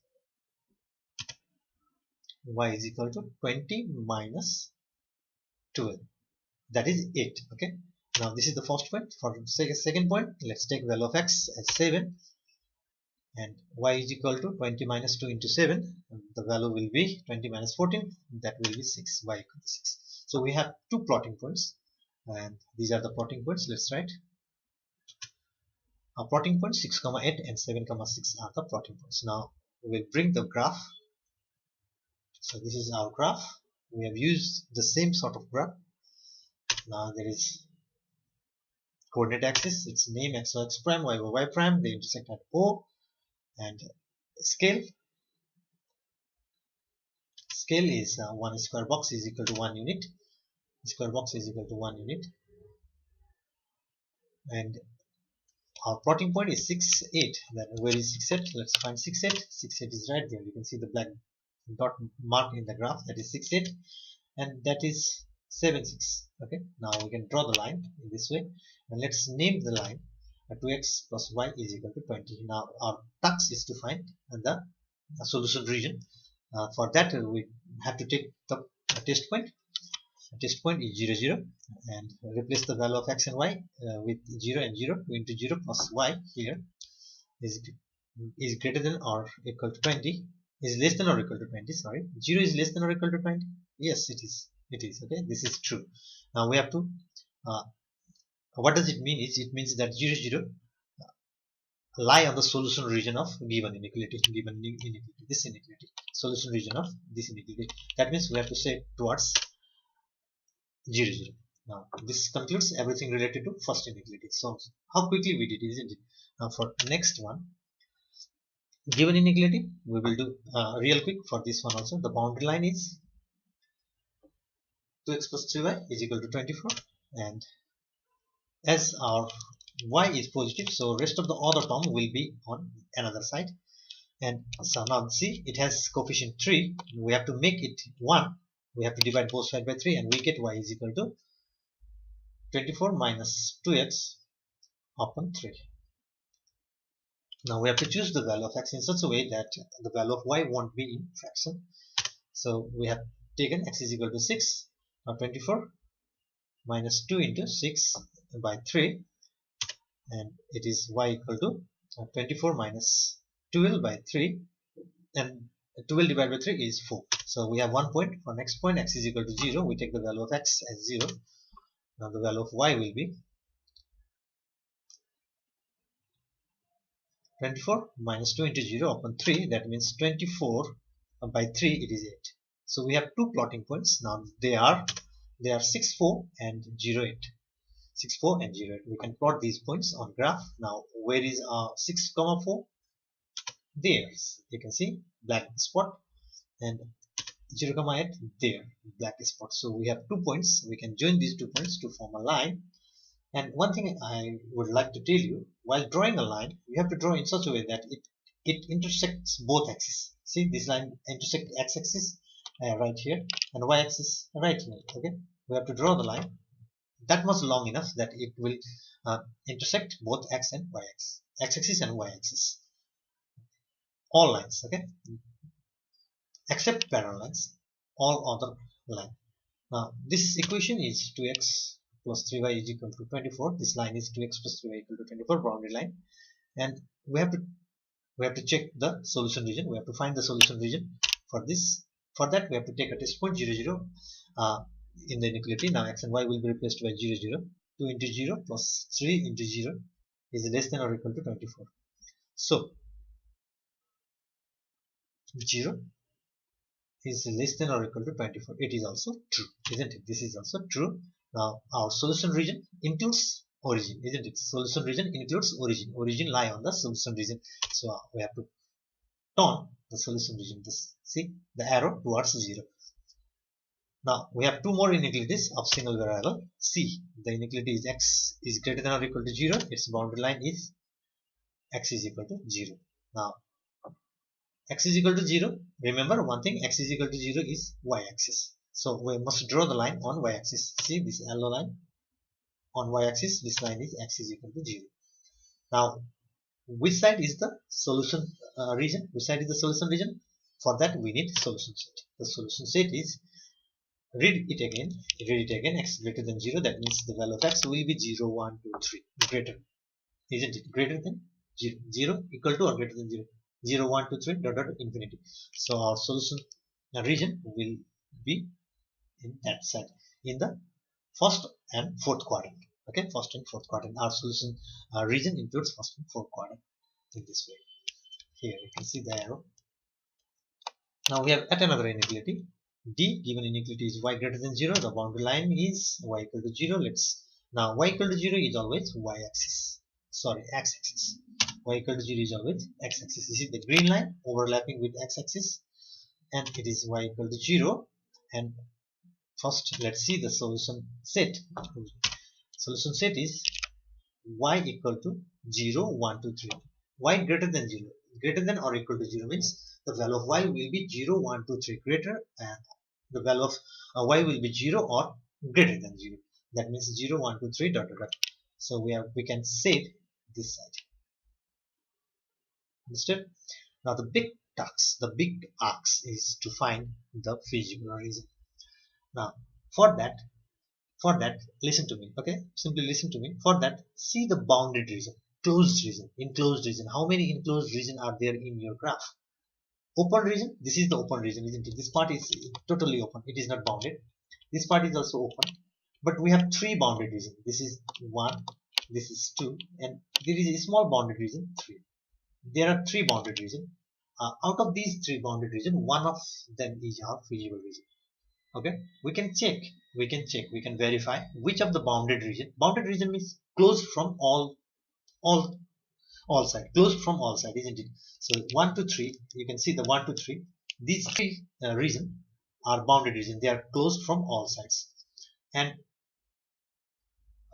y is equal to 20 minus 12, that is 8. Okay, now this is the first point. For second point, let's take value of x as 7, and y is equal to 20 minus 2 into 7, and the value will be 20 minus 14, that will be 6, y equal to 6. So we have two plotting points, and these are the plotting points. Let's write our plotting points. 6, 8 and 7, 6 are the plotting points. Now we'll bring the graph. So this is our graph. We have used the same sort of graph. Now there is coordinate axis, its name x prime, y prime, they intersect at O, and scale is 1 square box is equal to 1 unit. Square box is equal to 1 unit, and our plotting point is 6, 8. Then where is 6, 8? Let's find 6, 8. 6, 8 is right there. You can see the black dot mark in the graph, that is 6, 8, and that is 7, 6. Okay, now we can draw the line in this way, and let's name the line 2x plus y is equal to 20. Now our task is to find the solution region. For that we have to take the test point. Test point is 0, 0, and replace the value of x and y with 0 and 0. 2 into 0 plus y here is greater than or equal to 20, is less than or equal to 20, sorry. 0 is less than or equal to 20. Yes, it is. It is. Okay, this is true. Now we have to what does it mean is, it means that 0, 0 lie on the solution region of given inequality, this inequality, solution region of this inequality. That means we have to say towards 0, 0. Now this concludes everything related to first inequality. So how quickly we did, isn't it? Now for next one, given inequality, we will do real quick for this one also. The boundary line is 2x plus 3y is equal to 24, and as our y is positive, so rest of the other term will be on another side. And so now see, it has coefficient 3. We have to make it 1. We have to divide both sides by 3, and we get y is equal to 24 minus 2x upon 3. Now we have to choose the value of x in such a way that the value of y won't be in fraction. So we have taken x is equal to 6. Now 24 minus 2 into 6 by 3, and it is y equal to 24 minus 12 by 3, and 12 divided by 3 is 4. So we have 1 point. For next point, x is equal to 0. We take the value of x as 0. Now the value of y will be 24 minus 2 into 0 upon 3. That means 24 by 3, it is 8. So we have two plotting points. Now they are 6, 4 and 0, 8. 6, 4 and 0, 8. We can plot these points on graph. Now where is 6, 4? There you can see black spot, and 0, 8 there black spot. So we have 2 points. We can join these 2 points to form a line. And one thing I would like to tell you, while drawing a line, you have to draw in such a way that it intersects both axes. See, this line intersects x-axis right here and y-axis right here. Okay, we have to draw the line that much long enough that it will intersect both x and y-axis, x-axis and y-axis. All lines, okay, except parallel lines, all other lines. Now this equation is 2x plus 3y is equal to 24. This line is 2x plus 3y equal to 24, boundary line, and we have to check the solution region. We have to find the solution region for this. For that, we have to take a test point 0, 0 in the inequality. Now x and y will be replaced by 0, 0. 2 into 0 plus 3 into 0 is less than or equal to 24. So 0 is less than or equal to 24. It is also true, isn't it? This is also true. Now our solution region includes origin, isn't it? Solution region includes origin. Origin lie on the solution region. So we have to turn the solution region. This, see the arrow towards 0. Now we have two more inequalities of single variable c. The inequality is x is greater than or equal to 0. Its boundary line is x is equal to 0. Now x is equal to 0. Remember one thing, x is equal to 0 is y-axis. So we must draw the line on y-axis. See this yellow line on y-axis. This line is x is equal to 0. Now which side is the solution region? Which side is the solution region? For that we need solution set. The solution set is, read it again, x greater than 0. That means the value of x will be 0, 1, 2, 3. Greater, isn't it? Greater than 0. 0 equal to or greater than 0. 0, 1, 2, 3, dot, dot, infinity. So our solution region will be in that side, in the first and fourth quadrant. Okay, first and fourth quadrant. Our solution region includes first and fourth quadrant in this way. Here you can see the arrow. Now we have at another inequality. D, given inequality is y greater than 0. The boundary line is y equal to 0. Now y equal to 0 is always y-axis. Sorry, x-axis. Y equal to 0 is always x-axis. This is the green line overlapping with x-axis, and it is y equal to 0. And first let's see the solution set. Solution set is y equal to 0, 1, 2, 3. Y greater than 0. Greater than or equal to 0 means the value of y will be 0, 1, 2, 3 greater, and the value of y will be 0 or greater than 0. That means 0, 1, 2, 3 dot dot dot. So we can set this side. Understood? Now the big ask is to find the feasible region. Now for that listen to me. Okay, simply listen to me. For that, see the bounded region, closed region, enclosed region. How many enclosed region are there in your graph? Open region, this is the open region, isn't it? This part is totally open, it is not bounded. This part is also open, but we have three bounded region. This is 1, this is 2, and there is a small bounded region 3. There are three bounded region. Out of these three bounded region, one of them is our feasible region. Okay, we can verify which of the bounded region means closed from all side, closed from all side, isn't it? So 1 to 3, you can see the 1 to 3, these three region are bounded region. They are closed from all sides. And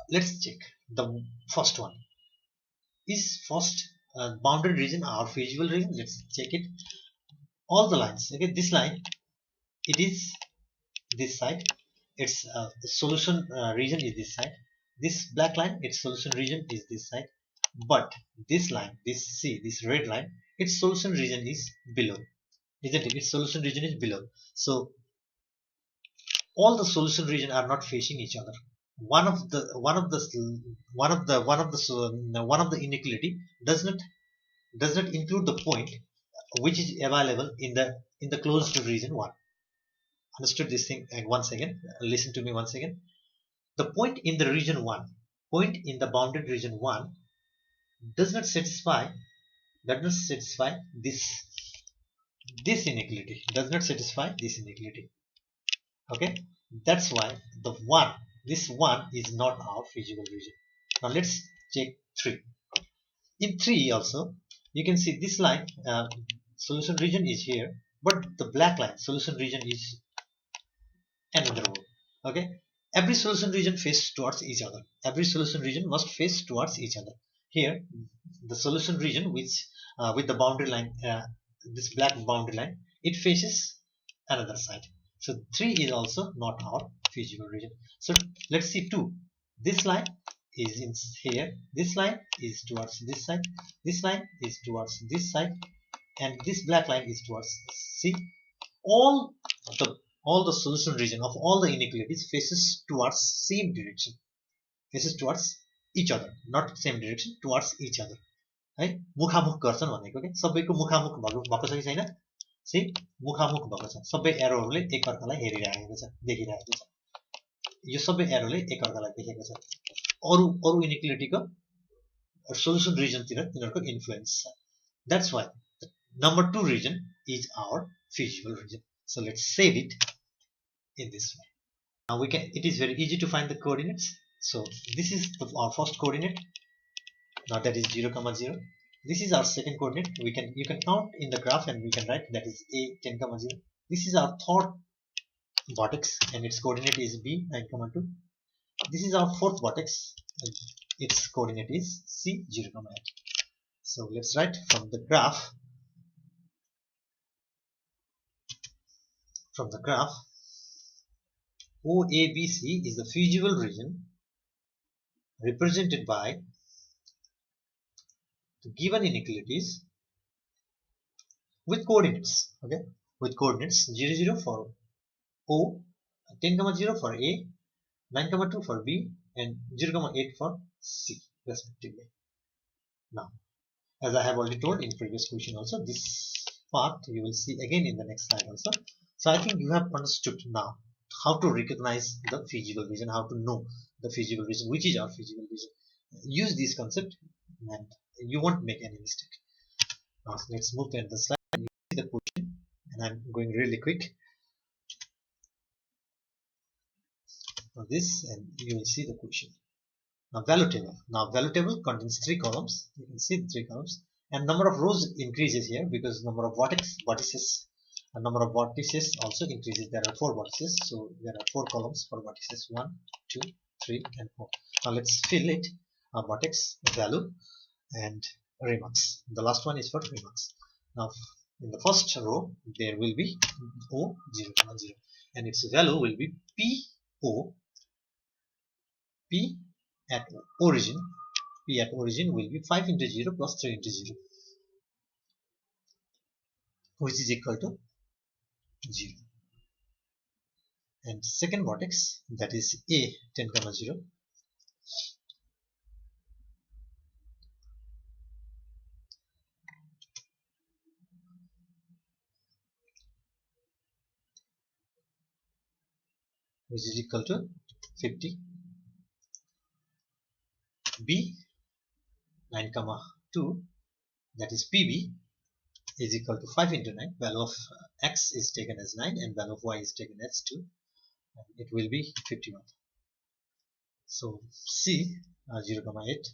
let's check the first one. Is first bounded region our feasible region? Let's check it. All the lines, okay, this line, it is this side. Its solution region is this side. This black line, its solution region is this side. But this line, this red line, its solution region is below, isn't it? Its solution region is below. So all the solution region are not facing each other. One of the inequality does not include the point which is available in the closed region 1. Understood this thing? And once again, listen to me once again. The point in the region 1, point in the bounded region 1 does not satisfy this inequality, does not satisfy this inequality. Okay, that's why this one is not our feasible region. Now let's check 3. In 3 also, you can see this line, solution region is here, but the black line, solution region is another one. Okay, every solution region faces towards each other. Every solution region must face towards each other. Here, the solution region which with the boundary line, this black boundary line, it faces another side. So 3 is also not our feasible region. So let's see 2. This line is in here. This line is towards this side. This line is towards this side, and this black line is towards. See, all the solution region of all the inequalities faces towards same direction. Faces towards each other, not same direction, towards each other. है मुखामुख गर्छन् भनेको के सबैको मुखामुख भएको छ कि छैन? सी मुखामुख भएको छ, सबै एरोहरूले एक अर्कालाई हेरिरहेको छ, देखिरहेको छ। यो सबै एरोले एक अर्कालाई देखेको छ। अरु इनेक्वालिटीको solution region influence. That's why the number 2 region is our feasible region. So let's save it in this way. Now it is very easy to find the coordinates. So this is our first coordinate. Now that is 0, 0. This is our second coordinate. You can count in the graph and we can write that is a 10, 0. This is our third vertex and its coordinate is b 9, 2. This is our fourth vertex and its coordinate is c 0, 8. So let's write from the graph. OABC is the feasible region represented by the given inequalities with coordinates. Okay, with coordinates 0, 0 for O, 10, 0 for A, 9, 2 for B, and 0, 8 for C, respectively. Now, as I have already told in previous question also, this part you will see again in the next slide also. So I think you have understood now how to recognize the feasible region, how to know the feasible region, which is our feasible region. Use this concept and you won't make any mistake. Now let's move to the slide and you see the question, and I'm going really quick. Now this, and you will see the question. Now value table. Now value table contains 3 columns. You can see the 3 columns, and number of rows increases here because number of vertices. A number of vertices also increases. There are 4 vertices, so there are 4 columns for vertices 1, 2, 3, and 4. Now let's fill it. Vertex, value, and remarks. The last one is for remarks. Now in the first row there will be O 0, 0, and its value will be PO. P at origin will be 5 into 0 plus 3 into 0, which is equal to 0. And second vertex, that is A 10, 0, which is equal to 50. B 9, 2, that is PB, is equal to 5 into 9. Value of x is taken as 9 and value of y is taken as 2. And it will be 51. So C 0, 8,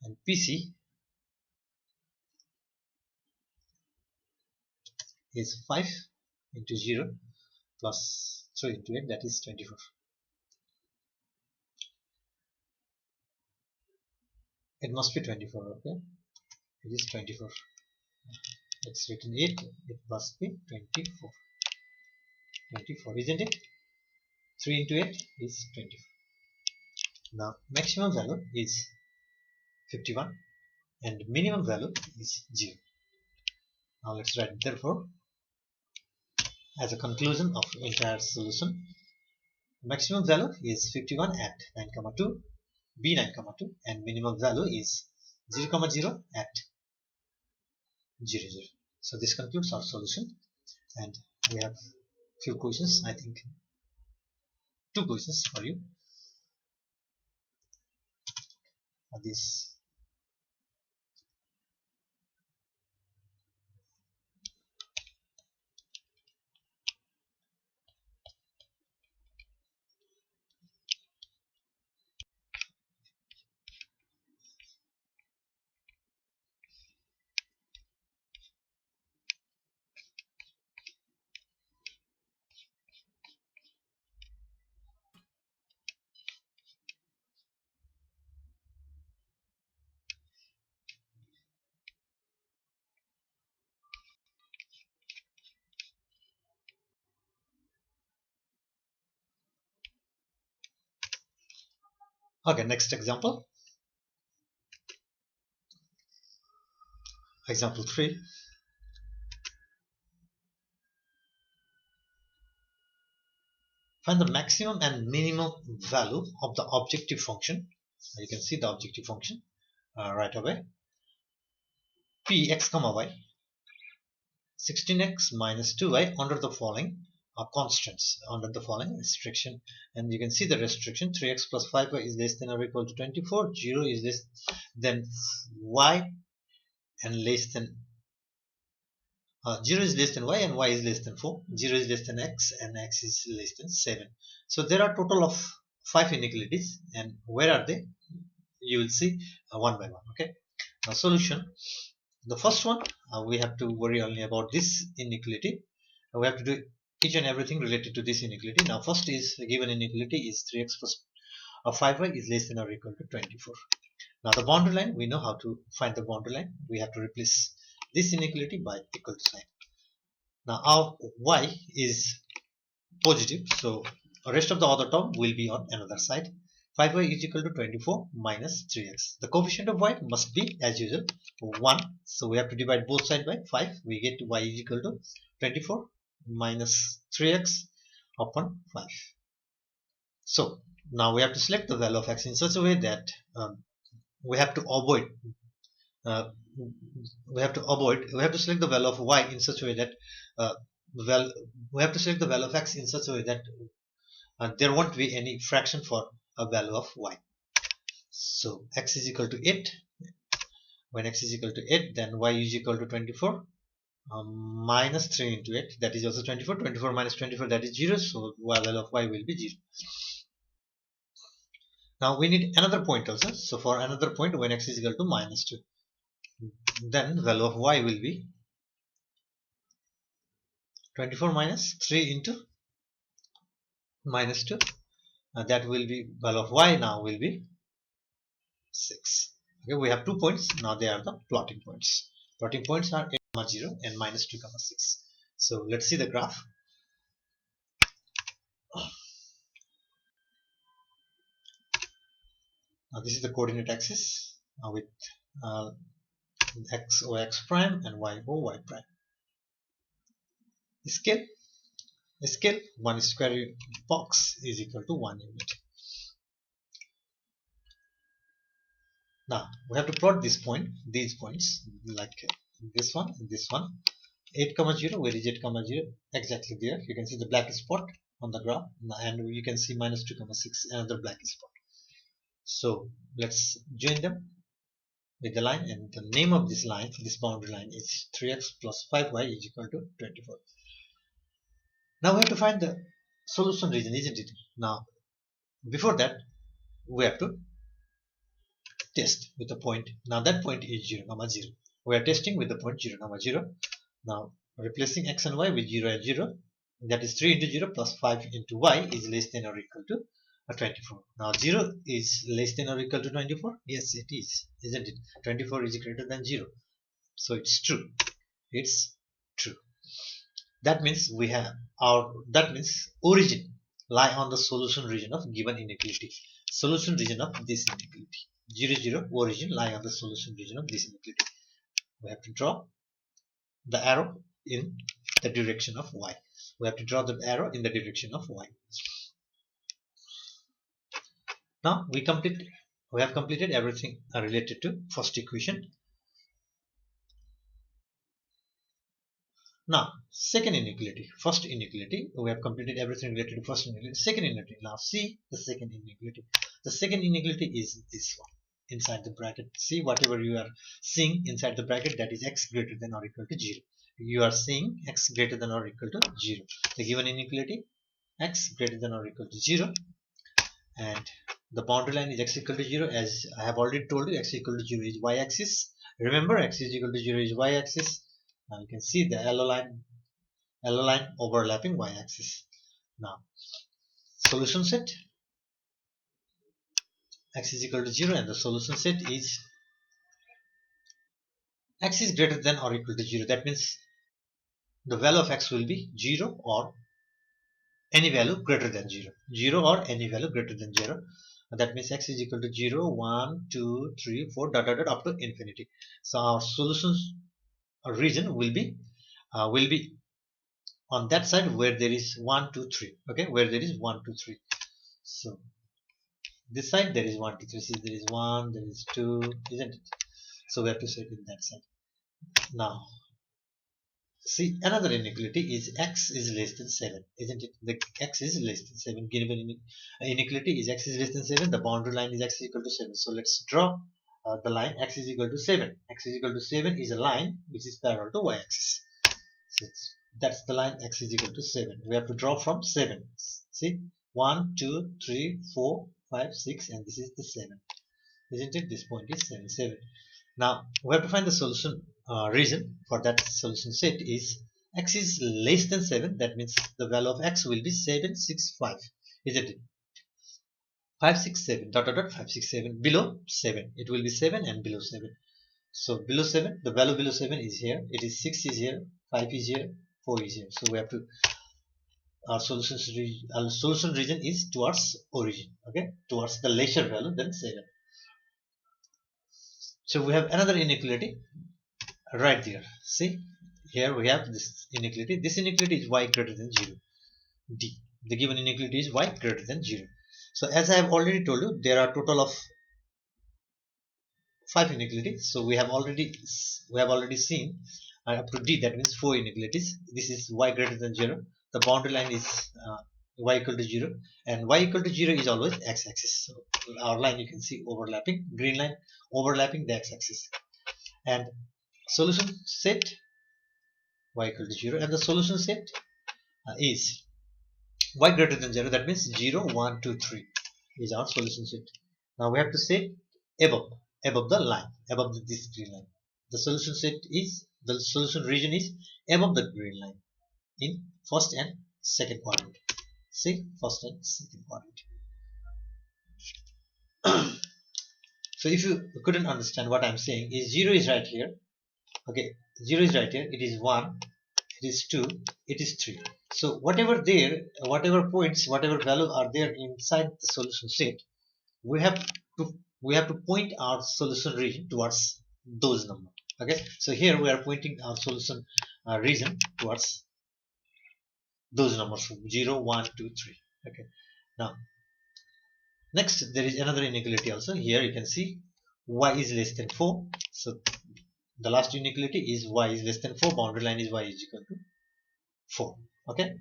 and PC is 5 into 0 plus 3 into 8, that is 24. It must be 24, okay? It is 24. It's written 8, it must be 24. 24, isn't it? 3 into 8 is 24. Now, maximum value is 51 and minimum value is 0. Now, let's write therefore, as a conclusion of entire solution, maximum value is 51 at 9, 2, B 9, 2, and minimum value is 0, 0 at 0, 0. So this concludes our solution, and we have few questions. I think 2 questions for you. This okay, next example. Example 3. Find the maximum and minimum value of the objective function. You can see the objective function right away. P x, y 16x minus 2y under the following constants under the following restriction, and you can see the restriction: 3x plus 5y is less than or equal to 24, 0 is less than y and less than 0 is less than y and y is less than 4, 0 is less than x and x is less than 7. So there are total of 5 inequalities, and where are they? You will see one by one. Okay, now solution. The first one, we have to worry only about this inequality. We have to do each and everything related to this inequality. Now first is given inequality is 3x plus 5y is less than or equal to 24. Now the boundary line, we know how to find the boundary line. We have to replace this inequality by equal to sign. Now our y is positive, so the rest of the other term will be on another side. 5y is equal to 24 minus 3x. The coefficient of y must be, as usual, 1. So we have to divide both sides by 5. We get y is equal to 24 minus 3x upon 5. So now we have to select the value of x in such a way that we have to avoid we have to select the value of y in such a way that we have to select the value of x in such a way that there won't be any fraction for a value of y. So x is equal to 8. When x is equal to 8, then y is equal to 24 minus 3 into 8, that is also 24. 24 minus 24, that is 0. So value of y will be 0. Now we need another point also. So for another point, when x is equal to minus 2, then value of y will be 24 minus 3 into minus 2. That will be value of y now will be 6. Okay, we have 2 points. Now they are the plotting points. Plotting points are 8, 0 and minus 2, 6. So let's see the graph. Now this is the coordinate axis with x o x prime and y o y prime. Scale 1 square box is equal to 1 unit. Now we have to plot these points like this one and this one. 8, 0, where is 8, 0? Exactly there. You can see the black spot on the graph, and you can see minus 2, 6, another black spot. So let's join them with the line, and the name of this line, this boundary line, is 3x plus 5y is equal to 24. Now we have to find the solution region, isn't it? Now before that, we have to test with a point. Now that point is 0, 0. We are testing with the point 0, 0. Now replacing x and y with 0 and 0, that is 3 into 0 plus 5 into y is less than or equal to 24. Now 0 is less than or equal to 24. Yes, it is, isn't it? 24 is greater than 0. So it's true. It's true. That means origin lie on the solution region of given inequality. Solution region of this inequality. 0, 0, origin lie on the solution region of this inequality. We have to draw the arrow in the direction of y. We have to draw the arrow in the direction of y. Now we have completed everything related to first equation. Now second inequality. First inequality, we have completed everything related to first inequality. Second inequality. Now see the second inequality. The second inequality is this one. Inside the bracket, see whatever you are seeing inside the bracket, that is x greater than or equal to 0. You are seeing x greater than or equal to 0. The given inequality, x greater than or equal to 0, and the boundary line is x equal to 0. As I have already told you, x equal to 0 is y-axis. Remember, x is equal to 0 is y-axis. Now you can see the yellow line overlapping y-axis. Now solution set, x is equal to 0, and the solution set is x is greater than or equal to 0. That means the value of x will be 0 or any value greater than 0. 0 or any value greater than 0. That means x is equal to 0, 1, 2, 3, 4, dot, dot, dot, up to infinity. So our solutions region will be on that side where there is 1, 2, 3. Okay, where there is 1, 2, 3. So this side there is 1, 2, 3. See, there is 1, there is 2, isn't it? So we have to set in that side. Now see, another inequality is x is less than 7, isn't it? The x is less than 7. Given inequality is x is less than 7. The boundary line is x is equal to 7. So let's draw the line x is equal to 7. X is equal to 7 is a line which is parallel to y-axis. So that's the line x is equal to 7. We have to draw from 7. See, 1, 2, 3, 4, 5, 6, and this is the 7. Isn't it? This point is 7, 7. Now we have to find the solution region for that solution set is x is less than 7. That means the value of x will be 7, 6, 5. Isn't it? 5, 6, 7, dot, dot, dot, 5, 6, 7. Below 7. It will be 7 and below 7. So below 7, the value below 7 is here. It is 6 is here, 5 is here, 4 is here. So we have to, our solution region is towards origin, okay, towards the lesser value than 7. So we have another inequality right there. See, here we have this inequality. This inequality is y greater than 0. D. The given inequality is y greater than 0. So as I have already told you, there are total of 5 inequalities. So we have already seen up to D. That means 4 inequalities. This is y greater than 0. The boundary line is y equal to 0, and y equal to 0 is always x-axis. So our line you can see overlapping, green line overlapping the x-axis, and solution set y equal to 0, and the solution set is y greater than 0. That means 0, 1, 2, 3 is our solution set. Now we have to set above the line, above this green line. The solution set is, the solution region is above the green line in first and second quadrant. See, first and second quadrant. So if you couldn't understand what I'm saying, is 0 is right here. Okay, 0 is right here. It is 1, it is 2, it is 3. So whatever points, whatever value are there inside the solution set, we have to point our solution region towards those numbers. Okay, so here we are pointing our solution region towards those numbers 0, 1, 2, 3. Okay, now next there is another inequality also. Here you can see y is less than 4. So the last inequality is y is less than 4. Boundary line is y is equal to 4. Okay,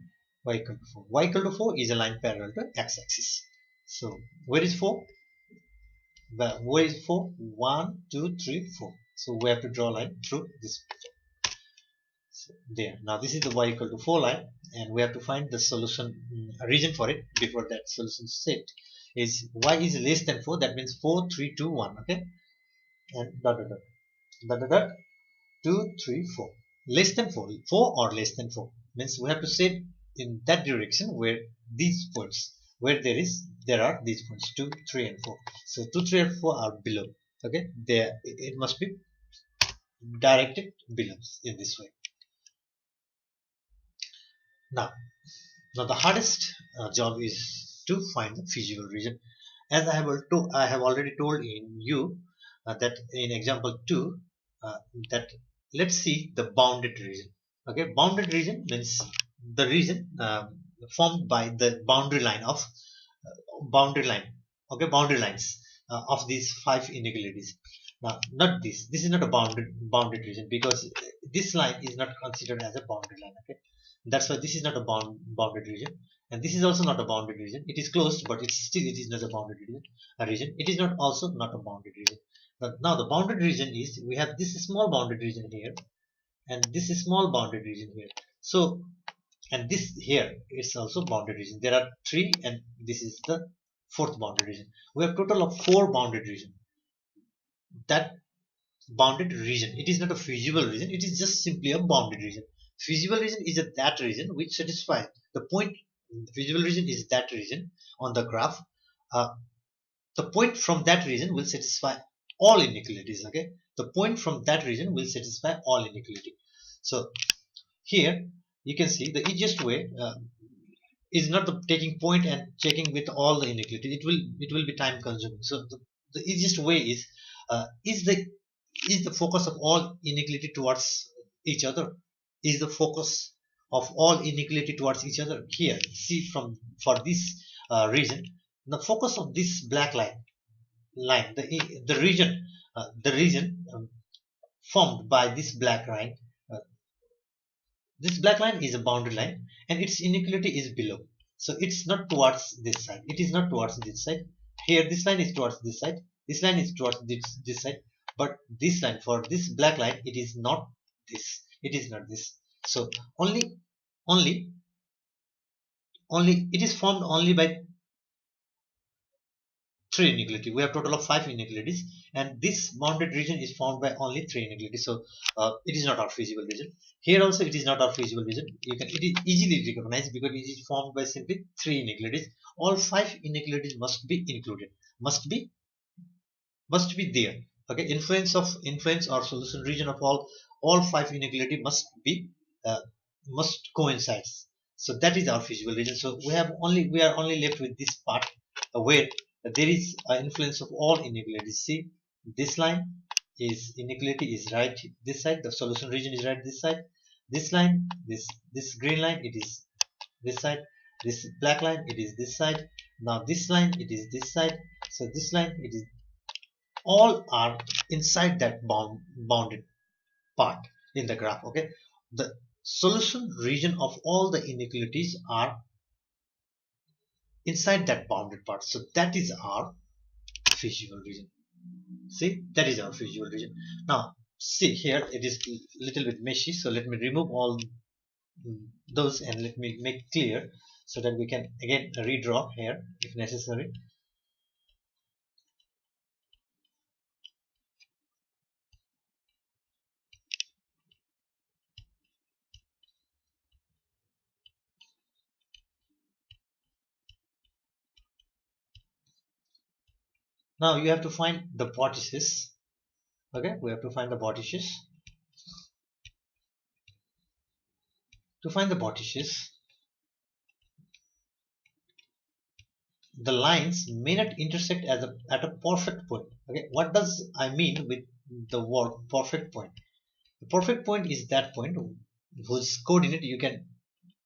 y equal to 4. Y equal to 4 is a line parallel to x-axis. So where is 4? Where is 4? 1, 2, 3, 4. So we have to draw a line through this. So there. Now this is the y equal to 4 line, and we have to find the solution region for it. Before that solution set is y is less than 4. That means 4, 3, 2, 1. Okay, and dot dot dot dot dot dot 2, 3, 4. Less than 4. 4 or less than 4 means we have to set in that direction where these points, where there are these points 2, 3, and 4. So 2, 3, and 4 are below. Okay, there it must be directed below in this way. Now the hardest job is to find the feasible region. As I have already told in you that in example 2, that let's see the bounded region. Okay, bounded region means the region formed by the boundary line of boundary lines of these 5 inequalities. Now not this is not a bounded region, because this line is not considered as a boundary line. Okay, that's why this is not a bounded region, and this is also not a bounded region. It is closed, but it is not a bounded region. It is not also not a bounded region. But now the bounded region is, we have this small bounded region here, and this small bounded region here. So, and this here is also bounded region. There are 3, and this is the 4th bounded region. We have total of 4 bounded region. That bounded region, it is not a feasible region. It is just simply a bounded region. Feasible region is that region which satisfies the point. The feasible region is that region on the graph. The point from that region will satisfy all inequalities. Okay, the point from that region will satisfy all inequality. So here you can see the easiest way is not the taking point and checking with all the inequalities. It will be time consuming. So the easiest way is the focus of all inequality towards each other. Is the focus of all inequality towards each other. Here see, for this region, the focus of this black line, the region formed by this black line, This black line is a boundary line and its inequality is below. So it's not towards this side. It is not towards this side. Here this line is towards this side. This line is towards this side. But this line, for this black line, it is not this. It is not this. So only, only, only it is formed only by three inequality. We have total of five inequalities, and this bounded region is formed by only three inequalities. So it is not our feasible region. Here also it is not our feasible region. It is easily recognized because it is formed by simply three inequalities. All five inequalities must be included. Must be there. Okay, influence or solution region of all five inequality uh, must coincide. So that is our feasible region. So we are only left with this part where there is influence of all inequalities. See, this line is inequality is right this side, the solution region is right this side. This line, this green line, it is this side. This black line, it is this side. Now this line, it is this side. So this line, it is, all are inside that bounded part in the graph. Okay, the solution region of all the inequalities are inside that bounded part. So that is our feasible region. See, that is our feasible region. Now see, here it is little bit meshy, so let me remove all those and let me make clear so that we can again redraw here if necessary. Now you have to find the vertices. Okay, we have to find the vertices. To find the vertices, the lines may not intersect at a perfect point. Okay, what does I mean with the word perfect point? The perfect point is that point whose coordinate you can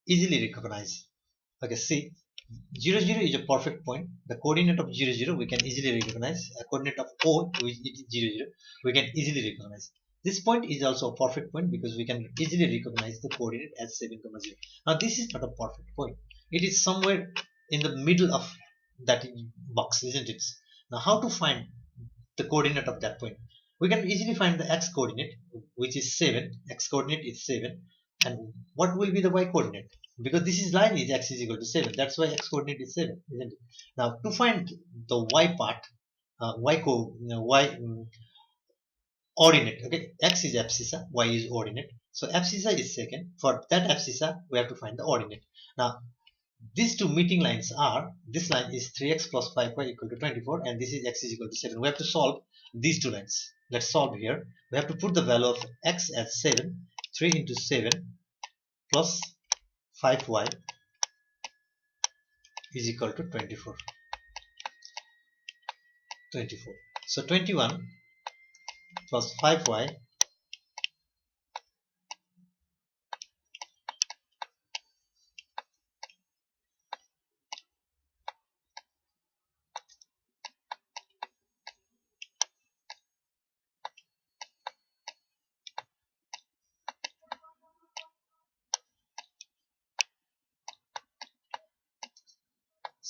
easily recognize. Okay, see, 0 0 is a perfect point. The coordinate of 0 0 we can easily recognize. A coordinate of O, which is 0 0, we can easily recognize. This point is also a perfect point because we can easily recognize the coordinate as 7, 0. Now this is not a perfect point. It is somewhere in the middle of that box, isn't it? Now how to find the coordinate of that point? We can easily find the x coordinate, which is 7. X coordinate is 7. And what will be the y coordinate? Because this is line is x is equal to 7. That's why x coordinate is 7, isn't it? Now to find the y part, y ordinate. Okay, x is abscissa, y is ordinate. So abscissa is second. For that abscissa, we have to find the ordinate. Now these two meeting lines are, this line is 3x plus 5y equal to 24, and this is x is equal to 7. We have to solve these two lines. Let's solve here. We have to put the value of x as 7. 3 into 7 plus 5y is equal to 24. 24. So 21 plus 5y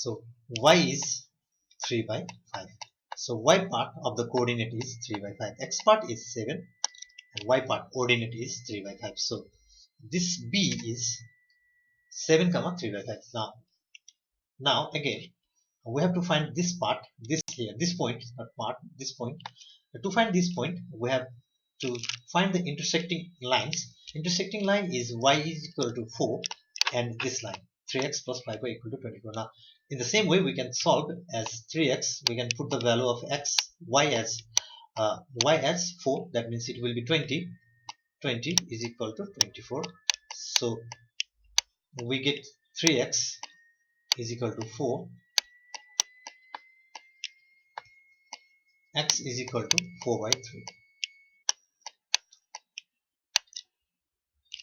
so y is 3 by 5. So y part of the coordinate is 3 by 5. X part is 7 and y part ordinate is 3 by 5. So this b is 7 comma 3 by 5. Now again we have to find this part, this here, this point, not part, this point. To find this point, we have to find the intersecting lines. Intersecting line is y is equal to 4 and this line 3x plus 5y equal to 24. Now in the same way we can solve as 3x. We can put the value of y as 4. That means it will be 20. 20 is equal to 24. So we get 3x is equal to 4. X is equal to 4 by 3.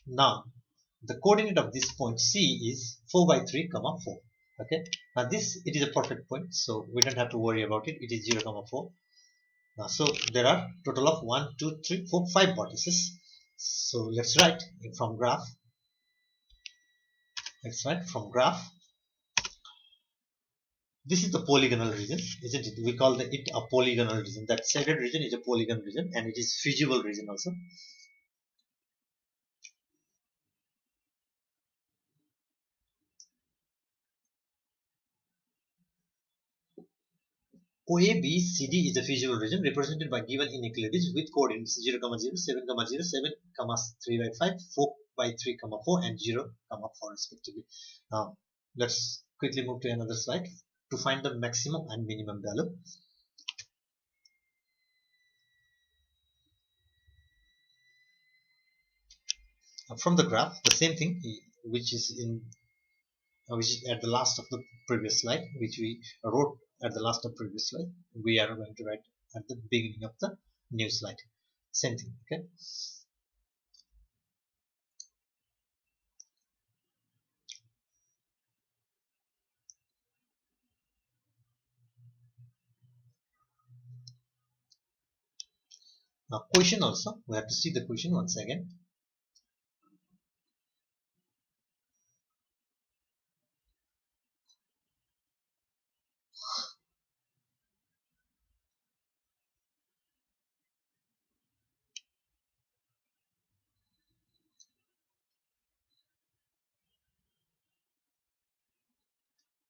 Now the coordinate of this point C is 4 by 3 comma 4. Okay, now this, it is a perfect point, so we don't have to worry about it. It is 0 comma 4. Now so there are total of 1 2 3 4 5 vertices. So let's write from graph. Let's write from graph. This is the polygonal region, isn't it? We call it a polygonal region. That shaded region is a polygon region, and it is feasible region also. OABCD is a feasible region represented by given inequalities with coordinates 0, 0, 7, 0, 7, 3 by 5, 4 by 3, 4, and 0, 4 respectively. Now, let's quickly move to another slide to find the maximum and minimum value. From the graph, the same thing, which is at the last of the previous slide, which we wrote at the last of previous slide, we are going to write at the beginning of the new slide. Same thing, okay? Now, question also, we have to see the question once again.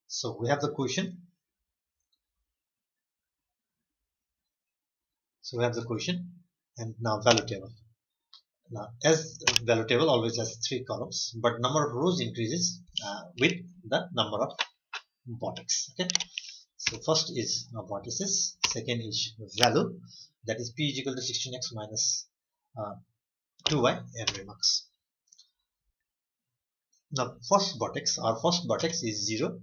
So we have the question. So we have the question and now value table. Now, as value table always has 3 columns, but number of rows increases with the number of vertex. Okay. So first is vertices, second is value, that is p is equal to 16x minus 2y and remarks. Now first vertex, our first vertex is 0,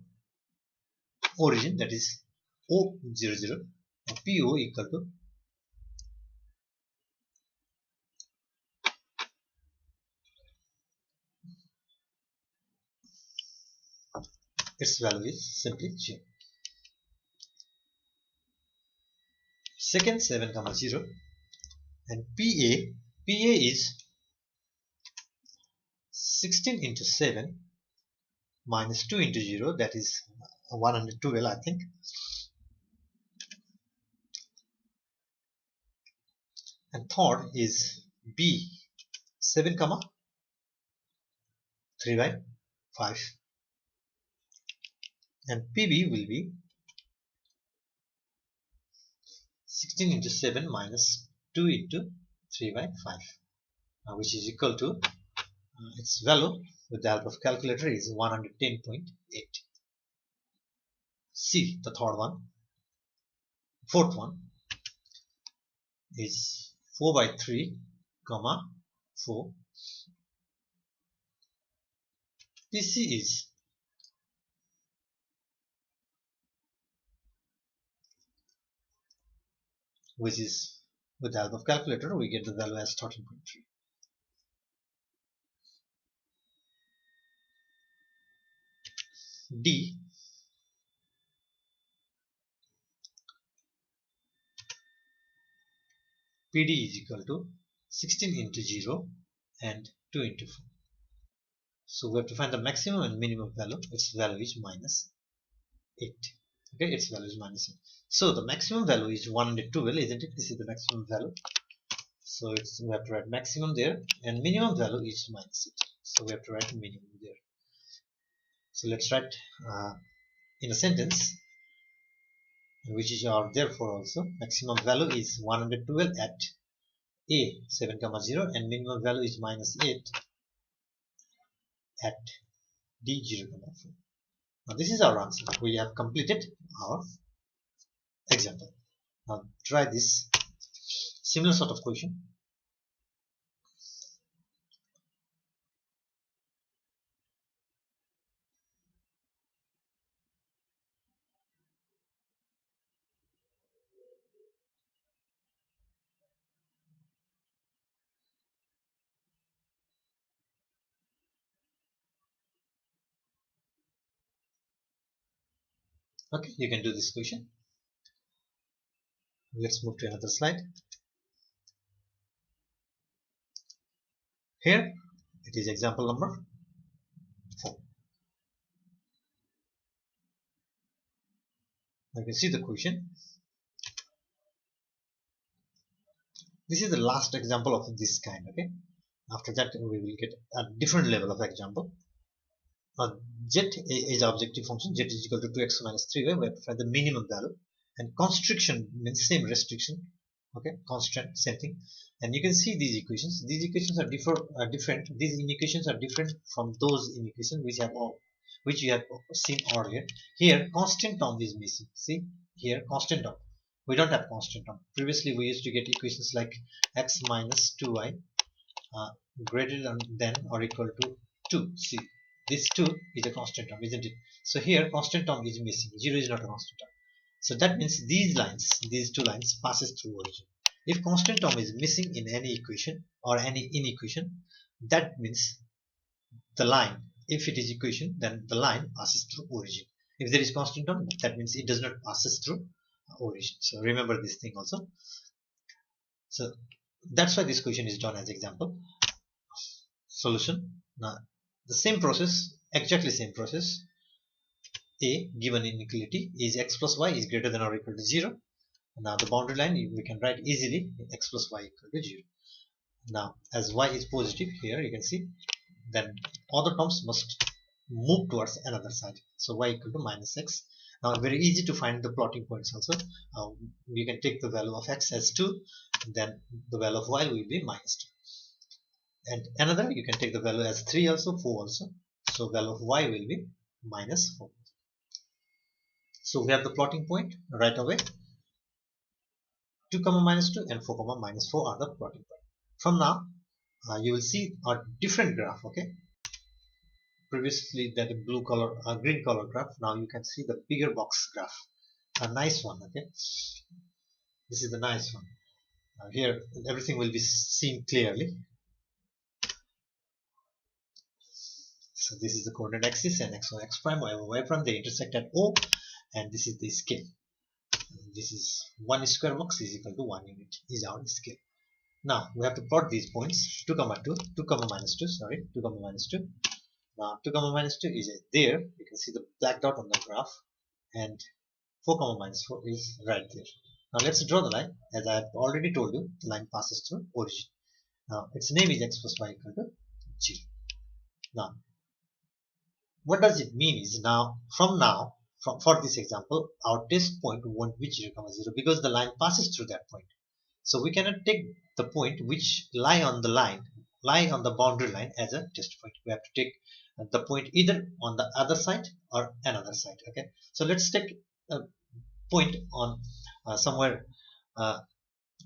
origin, that is O00, PO equal to its value is simply 0. Second 7, 0, and PA is 16 into 7 minus 2 into 0, that is 112, I think. And third is B, 7, 3 by 5. And PB will be 16 into 7 minus 2 into 3 by 5, which is equal to its value with the help of calculator is 110.8. C, the third one. Fourth one is 4 by 3, 4. PC is which is with the help of calculator we get the value as 13.3. D, PD is equal to 16 into 0 and 2 into 4. So we have to find the maximum and minimum value. Its value is minus 8. Okay, its value is minus 8. So the maximum value is 112, isn't it? This is the maximum value. So we have to write maximum there, and minimum value is minus 8. So we have to write minimum there. So let's write in a sentence, which is our therefore also. Maximum value is 112 at A 7, 0, and minimum value is minus 8 at D 0, 4. Now this is our answer. We have completed our example. Now try this similar sort of question. Okay, you can do this question. Let's move to another slide. Here it is example number 4. Now you can see the question. This is the last example of this kind. Okay. After that, we will get a different level of example. Now, jet is objective function. Jet is equal to 2x minus 3y. We have to find the minimum value. And constriction means same restriction. Okay, constant, same thing. And you can see these equations. These equations are different. These inequations are different from those inequations which you have seen earlier. Here, constant term is missing. See here, constant term. We don't have constant term. Previously, we used to get equations like x minus 2y uh, greater than or equal to 2. See, this 2 is a constant term, isn't it? So here, constant term is missing. 0 is not a constant term. So that means these two lines passes through origin. If constant term is missing in any equation or any inequation, that means the line, if it is equation, then the line passes through origin. If there is constant term, that means it does not passes through origin. So remember this thing also. So that's why this question is done as example. Solution. Now the same process, exactly same process. A given inequality is x plus y is greater than or equal to 0. Now the boundary line we can write easily x plus y equal to 0. Now as y is positive here you can see, then all the terms must move towards another side. So y equal to minus x. Now very easy to find the plotting points also. You can take the value of x as 2, then the value of y will be minus 2. And another you can take the value as 3 also, 4 also. So value of y will be minus 4. So we have the plotting point right away. 2 comma minus 2 and 4 comma minus 4 are the plotting point. From now you will see a different graph. Okay, previously that blue color green color graph, now you can see the bigger box graph, a nice one. Okay, this is the nice one. Here everything will be seen clearly. So this is the coordinate axis and x1 x prime y y prime, they intersect at O, and this is the scale. This is 1 square box is equal to 1 unit is our scale. Now we have to plot these points 2 comma 2, 2 comma minus 2, sorry, 2 comma minus 2. Now 2 comma minus 2 is there, you can see the black dot on the graph, and 4 comma minus 4 is right there. Now let's draw the line. As I have already told you, the line passes through origin. Now its name is x plus y equal to 0. Now what does it mean is, for this example, our test point won't be 0 comma 0 because the line passes through that point. So we cannot take the point which lie on the boundary line as a test point. We have to take the point either on the other side or another side. Okay, so let's take a point on somewhere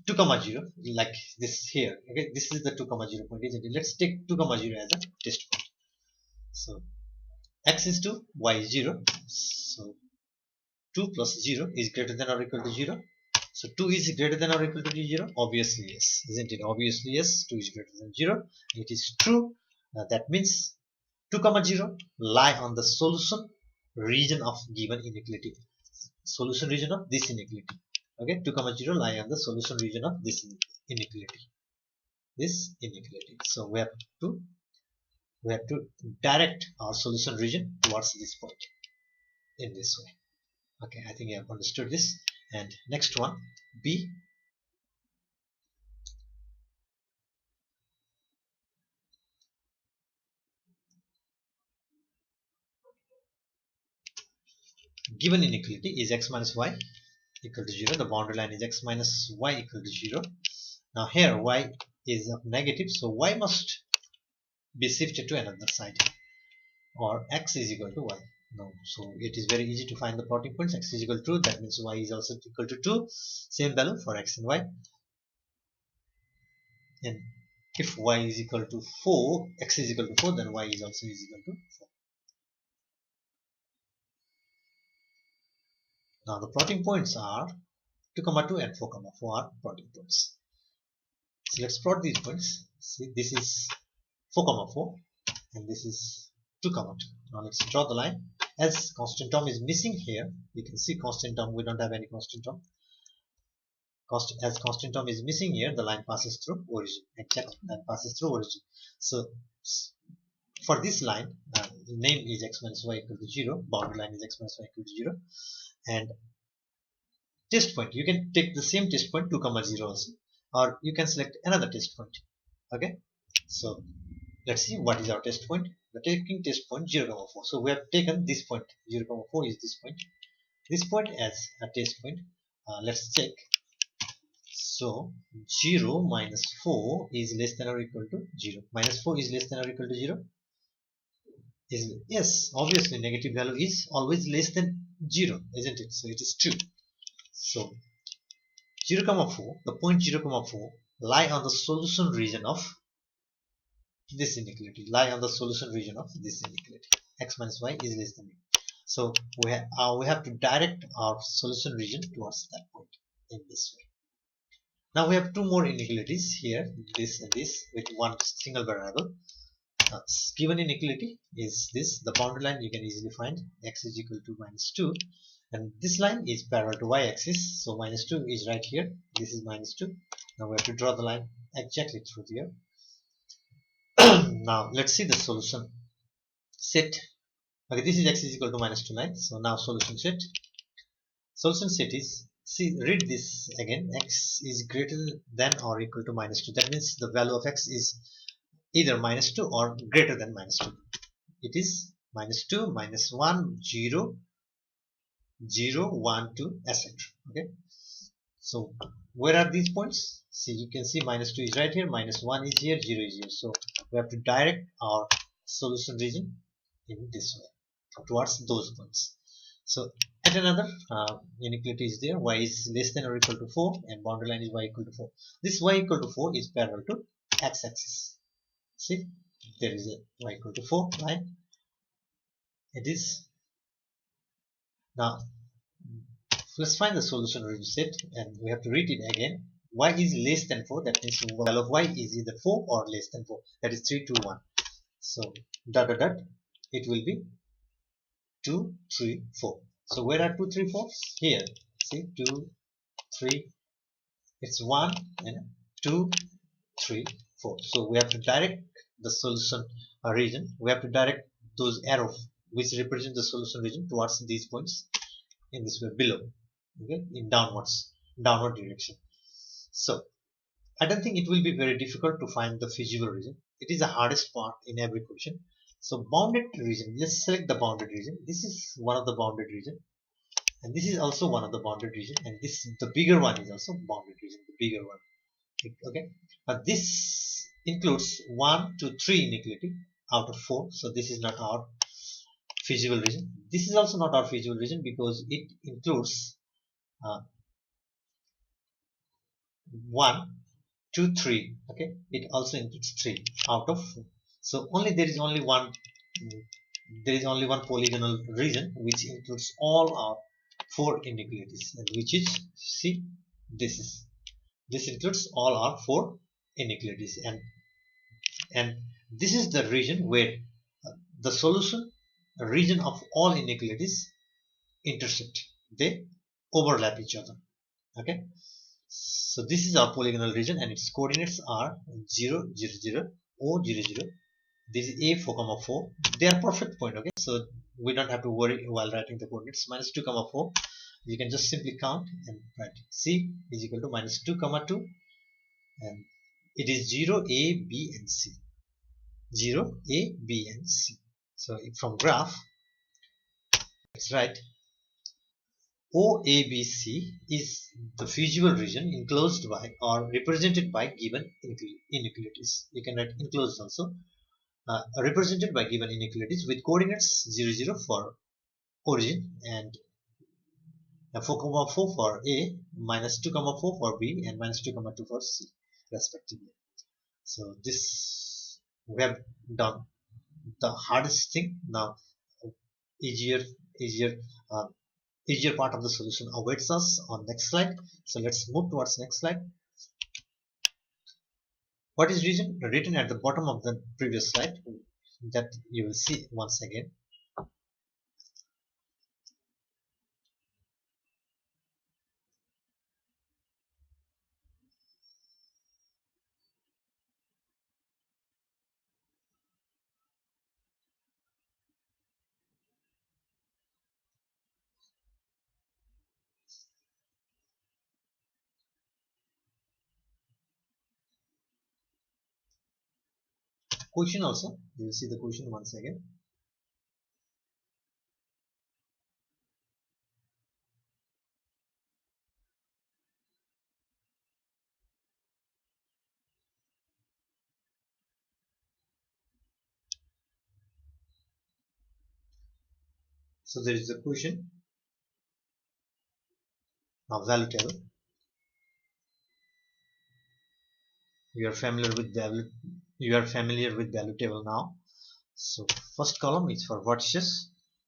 2 comma 0 like this here. Okay, this is the 2 comma 0 point, isn't it? Let's take 2 comma 0 as a test point. So x is 2, y is 0. So 2 plus 0 is greater than or equal to 0. So 2 is greater than or equal to 0? Obviously yes, isn't it? Obviously yes, 2 is greater than 0. It is true. That means 2 comma 0 lie on the solution region of given inequality. Solution region of this inequality. Okay, 2 comma 0 lie on the solution region of this inequality. So we have to direct our solution region towards this point in this way. Okay, I think you have understood this. And next one, B. Given inequality is x minus y equal to 0. The boundary line is x minus y equal to 0. Now here y is negative, so y must be shifted to another side, or x is equal to y. No, so it is very easy to find the plotting points. X is equal to 2, that means y is also equal to 2. Same value for x and y. And if y is equal to 4, x is equal to 4, then y is also equal to 4. Now the plotting points are 2 comma 2 and 4 comma 4 are plotting points. So let's plot these points. See, this is 4 comma 4 and this is 2 comma 2. Now let's draw the line. As constant term is missing here, you can see constant term, we don't have any constant term. As constant term is missing here, the line passes through origin. Exactly, line passes through origin. So for this line, the name is x minus y equal to 0. Boundary line is x minus y equal to 0. And test point. You can take the same test point 2 comma 0 also, or you can select another test point. Okay, so let's see what is our test point. We're taking test point 0 comma 4. So we have taken this point 0 comma 4 is this point. This point as a test point. Let's check. So 0 minus 4 is less than or equal to 0. Minus 4 is less than or equal to 0. Yes, obviously negative value is always less than 0, isn't it? So it is true. So 0 comma 4, the point 0 comma 4 lie on the solution region of this inequality. Lie on the solution region of this inequality. X minus y is less than b. So we have to direct our solution region towards that point in this way. Now we have two more inequalities here, this and this, with one single variable. Given inequality is this, the boundary line you can easily find, x is equal to minus 2, and this line is parallel to y-axis, so minus 2 is right here, this is minus 2. Now we have to draw the line exactly through here. Now let's see the solution set. Okay, this is x is equal to minus 2, 9. So now solution set. Solution set is, see, read this again, x is greater than or equal to minus 2. That means the value of x is either minus 2 or greater than minus 2. It is minus 2, minus 1, 0, 0, 1, 2, etc. Okay. So where are these points? See, you can see minus 2 is right here, minus 1 is here, 0 is here. So we have to direct our solution region in this way towards those points. So at another inequality is there, y is less than or equal to 4 and boundary line is y equal to 4. This y equal to 4 is parallel to x-axis. See, there is a y equal to 4 line. It is. Now let's find the solution region set, and we have to read it again. Y is less than 4, that means the value of y is either 4 or less than 4, that is 3, 2, 1. So dot dot dot, it will be 2, 3, 4. So where are 2, 3, 4? Here. See, 2, 3, it's 1 and 2, 3, 4. So we have to direct the solution region. We have to direct those arrows which represent the solution region towards these points in this way below. Okay, in downward direction. So I don't think it will be very difficult to find the feasible region. It is the hardest part in every question. So bounded region, let's select the bounded region. This is one of the bounded region, and this is also one of the bounded region, and this the bigger one is also bounded region, the bigger one. Okay, but this includes 1 to 3 inequality out of 4. So this is not our feasible region. This is also not our feasible region because it includes 1, 2, 3. Okay, it also includes 3 out of 4. So only there is only one polygonal region which includes all our 4 inequalities, and which is, see, this includes all our 4 inequalities, and this is the region where the solution region of all inequalities intersect, they overlap each other. Okay, so this is our polygonal region, and its coordinates are 0, 0, 0, O, 0, 0. This is A 4, comma 4. They are perfect point. Okay, so we don't have to worry while writing the coordinates. Minus 2, comma 4. You can just simply count and write C is equal to minus 2, comma 2, and it is 0, A, B, and C. 0, A, B, and C. So from graph, let's write OABC is the feasible region enclosed by or represented by given inequalities. You can write enclosed also. Represented by given inequalities with coordinates 0, 0 for origin, and 4, 4 for A, minus 2, 4 for B, and minus 2, 2 for C, respectively. So this we have done the hardest thing. Now easier easier uh, easier part of the solution awaits us on next slide. So let's move towards next slide. What is written at the bottom of the previous slide, that you will see once again. question also. You will see the question once again. So there is the question of value table. You are familiar with value table now. So first column is for vertices,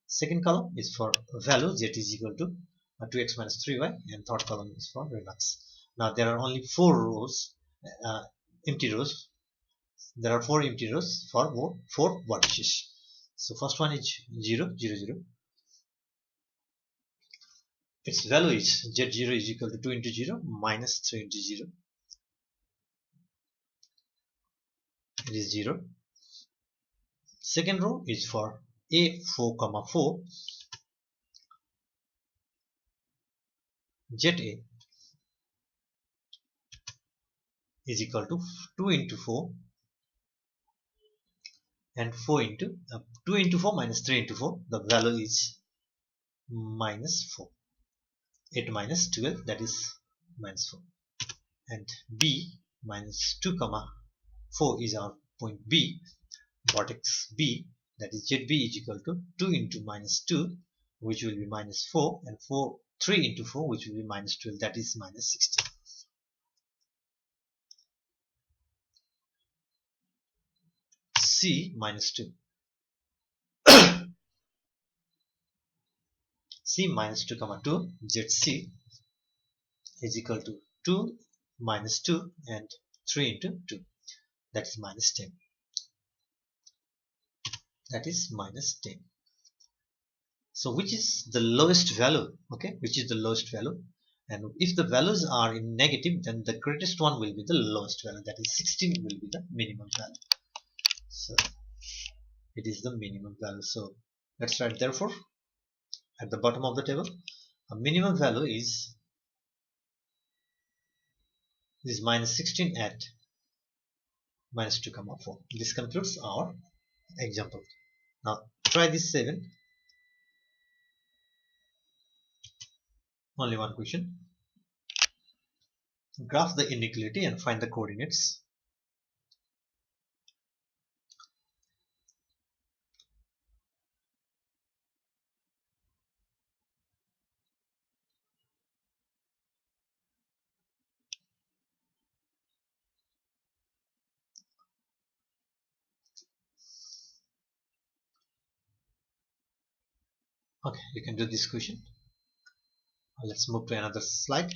second column is for value z is equal to 2x minus 3y, and third column is for Redux. Now there are only 4 rows, empty rows. There are 4 empty rows for 4 vertices. So first one is 0, 0, 0. Its value is z0 is equal to 2 into 0 minus 3 into 0. It is 0. Second row is for a4 comma 4, za is equal to 2 into 4 and 4 into 2 into 4 minus 3 into 4. The value is minus 4. 8 minus 12, that is minus 4. And b minus 2 comma 4 is our point B. Vertex B, that is ZB, is equal to 2 into minus 2, which will be minus 4, and 3 into 4, which will be minus 12, that is minus 16. C minus 2. C minus 2 comma 2, ZC is equal to 2 minus 2 and 3 into 2, that is minus 10. That is minus 10. So which is the lowest value? Okay, which is the lowest value? And if the values are in negative, then the greatest one will be the lowest value. That is 16 will be the minimum value. So it is the minimum value. So let's write therefore at the bottom of the table, a minimum value is minus 16 at minus 2 comma 4. This concludes our example. Now try this 7. Only one question. Graph the inequality and find the coordinates. Okay, you can do this question. Let's move to another slide.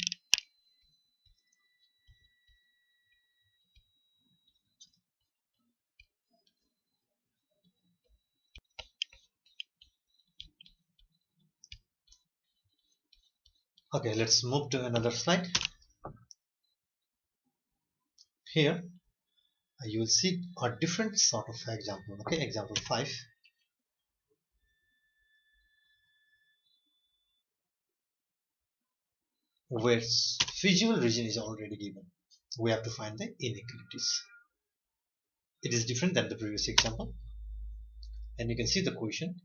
Okay, let's move to another slide. Here you will see a different sort of example. Okay, example 5. Where feasible region is already given. We have to find the inequalities. It is different than the previous example. And you can see the question.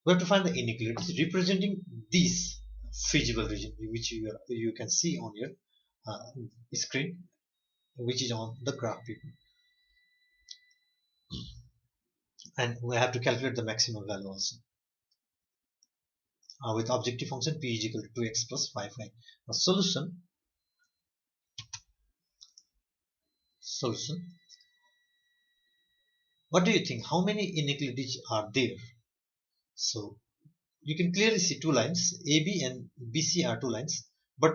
We have to find the inequalities representing this feasible region, which you can see on your screen, which is on the graph paper. And we have to calculate the maximum value also. With objective function p is equal to 2x plus 5y. Now solution. What do you think? How many inequalities are there? So you can clearly see two lines. AB and BC are two lines, but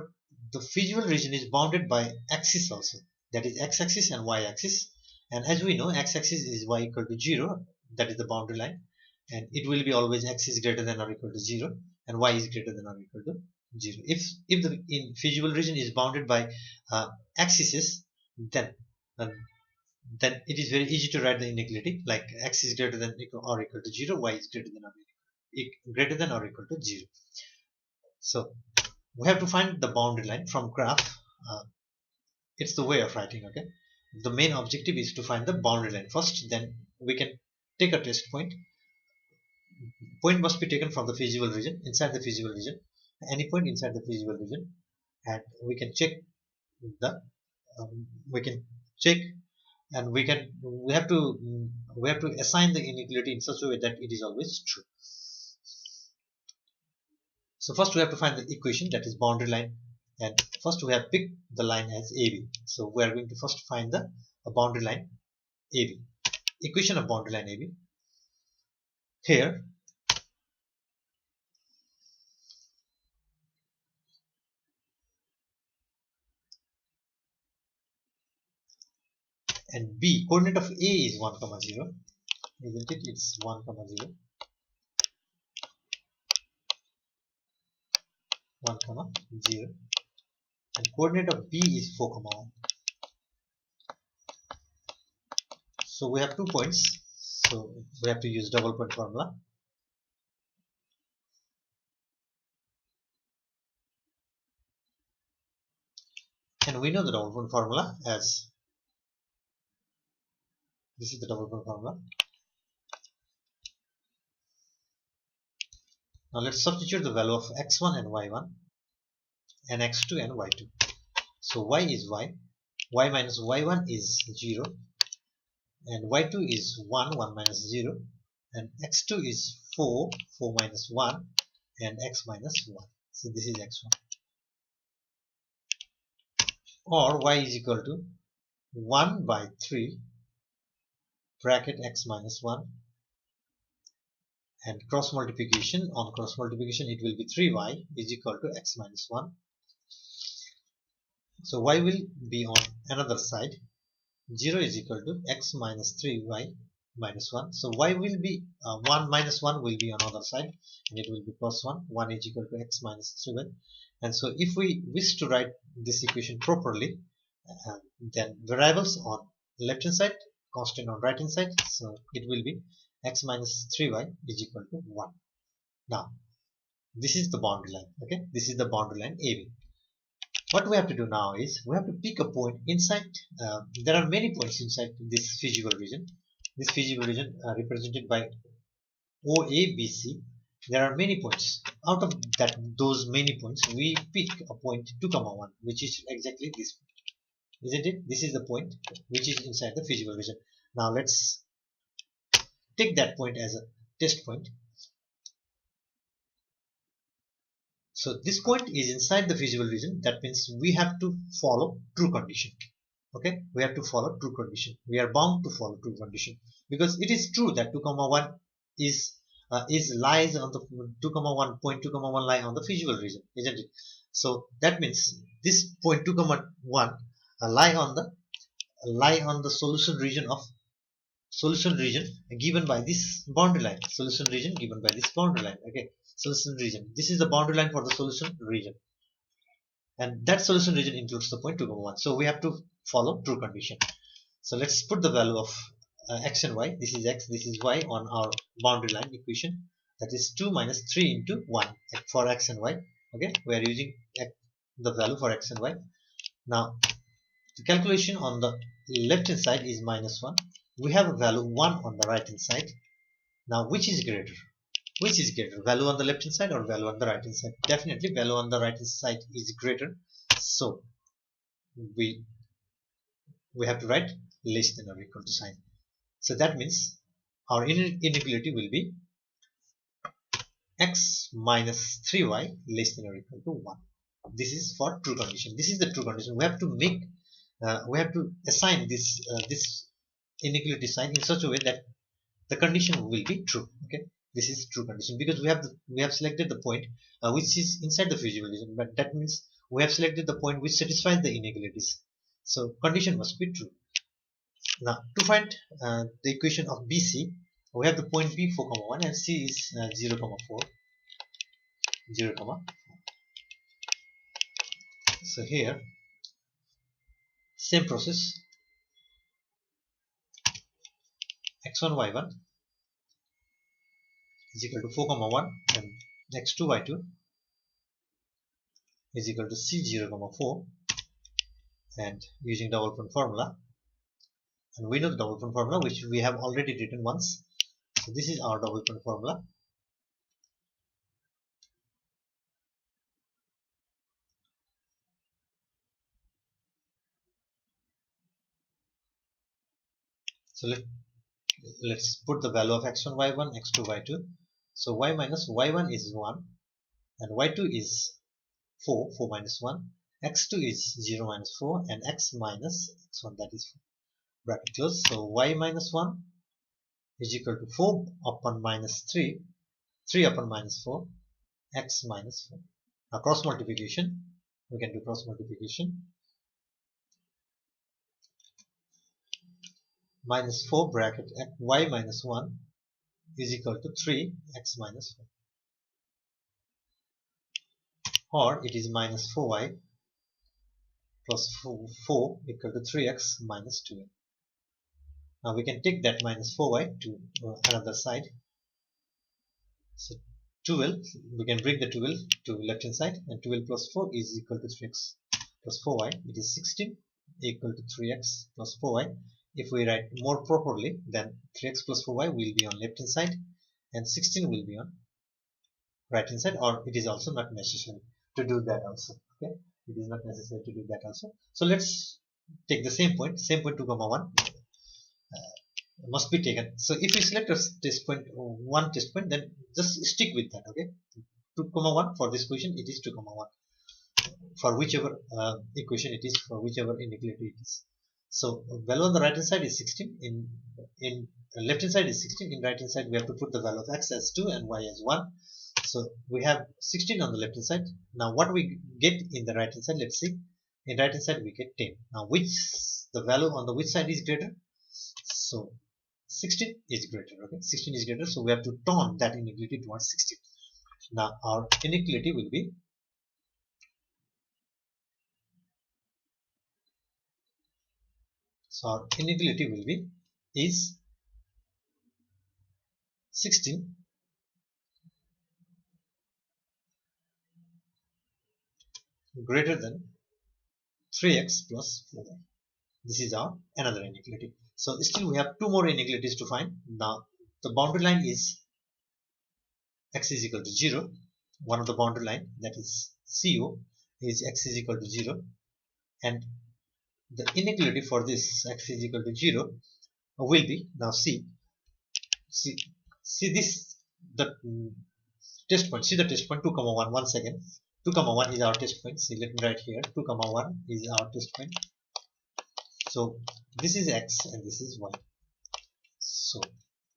the feasible region is bounded by axis also. That is x-axis and y-axis. And as we know, x-axis is y equal to 0. That is the boundary line. And it will be always x is greater than or equal to 0 and y is greater than or equal to 0. If the feasible region is bounded by axes, then it is very easy to write the inequality, like x is greater than or equal to 0, y is greater than or equal to 0. So we have to find the boundary line from graph. It's the way of writing. Okay, the main objective is to find the boundary line first. Then we can take a test point. Point must be taken from the feasible region, inside the feasible region, any point inside the feasible region, and we can check the we can check, and we have to assign the inequality in such a way that it is always true. So first we have to find the equation, that is boundary line, and first we have picked the line as AB. So we are going to first find the boundary line AB, equation of boundary line AB. Here and B, coordinate of A is 1, 0, isn't it? It's 1, 0, 1, 0, and coordinate of B is 4, 1. So we have 2 points, so we have to use double point formula. And we know the double point formula as this is the double point formula. Now let's substitute the value of x1 and y1 and x2 and y2. So y is y minus y1 is 0, and y2 is 1, 1 minus 0, and x2 is 4, 4 minus 1, and x minus 1. So this is x1. Or y is equal to 1 by 3 bracket x minus 1, and cross multiplication, on cross multiplication it will be 3y is equal to x minus 1. So y will be on another side, 0 is equal to x minus 3y minus 1. So y will be 1 minus 1 will be on other side, and it will be plus 1. 1 is equal to x minus 3y. And so if we wish to write this equation properly, then variables on left hand side, constant on right hand side, so it will be x minus 3y is equal to 1. Now this is the boundary line. Okay, this is the boundary line AB. What we have to do now is we have to pick a point inside. There are many points inside this feasible region. This feasible region represented by OABC. There are many points. Out of those many points, we pick a point 2, 1, which is exactly this point, isn't it? This is the point which is inside the feasible region. Now let's take that point as a test point. So this point is inside the feasible region. That means we have to follow true condition. Okay, we have to follow true condition. We are bound to follow true condition because it is true that 2, 1 is lies on the 2, 1 point 2, 1 lie on the feasible region, isn't it? So that means this point 2, 1 lie on the solution region given by this boundary line. Solution region given by this boundary line. Okay, solution region. This is the boundary line for the solution region, and that solution region includes the point 2, 1. So we have to follow true condition. So let's put the value of x and y. This is x, this is y on our boundary line equation. That is 2 minus 3 into 1 for x and y. Okay, we are using the value for x and y. Now the calculation on the left hand side is minus 1. We have a value 1 on the right hand side. Now which is greater? Which is greater, value on the left hand side or value on the right hand side? Definitely value on the right hand side is greater. So we have to write less than or equal to sign. So that means our inequality will be x minus 3y less than or equal to 1. This is for true condition. This is the true condition. We have to assign this inequality sign in such a way that the condition will be true. Okay, this is true condition because we have selected the point which is inside the feasible region, but that means we have selected the point which satisfies the inequalities. So condition must be true. Now to find the equation of BC, we have the point B 4, 1 and C is 0, 4, 0, 4. So here same process, x1 y1 is equal to 4, 1 and x2 y2 is equal to C 0, 4, and using double point formula And we know the double point formula, which we have already written once. So this is our double point formula. So let's put the value of x1, y1, x2, y2. So y minus y1 is 1, and y2 is 4, 4 minus 1. x2 is 0 minus 4, and x minus x1, that is 4. Bracket close. So y minus 1 is equal to 4 upon minus 3, 3 upon minus 4, x minus 4. Now cross multiplication, we can do cross multiplication. Minus 4 bracket y minus 1 is equal to 3 x minus 4. Or it is minus 4y plus 4 equal to 3x minus 2. Now we can take that minus 4y to another side. So 12, we can bring the 12 to left hand side, and 12 plus 4 is equal to 3x plus 4y. It is 16 equal to 3x plus 4y. If we write more properly, then 3x plus 4y will be on left hand side and 16 will be on right hand side, or it is also not necessary to do that also. Okay, it is not necessary to do that also. So let's take the same point 2 comma 1 must be taken. So if we select a test point, one test point, then just stick with that. Okay, 2 comma 1 for this question, it is 2 comma 1 for whichever equation it is, for whichever inequality it is. So value on the right hand side is 16, in left hand side is 16, in right hand side we have to put the value of x as 2 and y as 1. So we have 16 on the left hand side. Now what we get in the right hand side, let's see. In right hand side we get 10. Now which the value on the which side is greater? So 16 is greater. Okay, 16 is greater, so we have to turn that inequality towards 16. Now our inequality will be is 16 greater than 3x plus 4y. This is our another inequality. So still we have two more inequalities to find. Now the boundary line is x is equal to 0. One of the boundary line, that is CO, is x is equal to 0, and the inequality for this x is equal to 0 will be, now see this, the test point. See the test point 2 comma 1. Once again, 2 comma 1 is our test point. See, let me write here 2 comma 1 is our test point. So this is x and this is y. So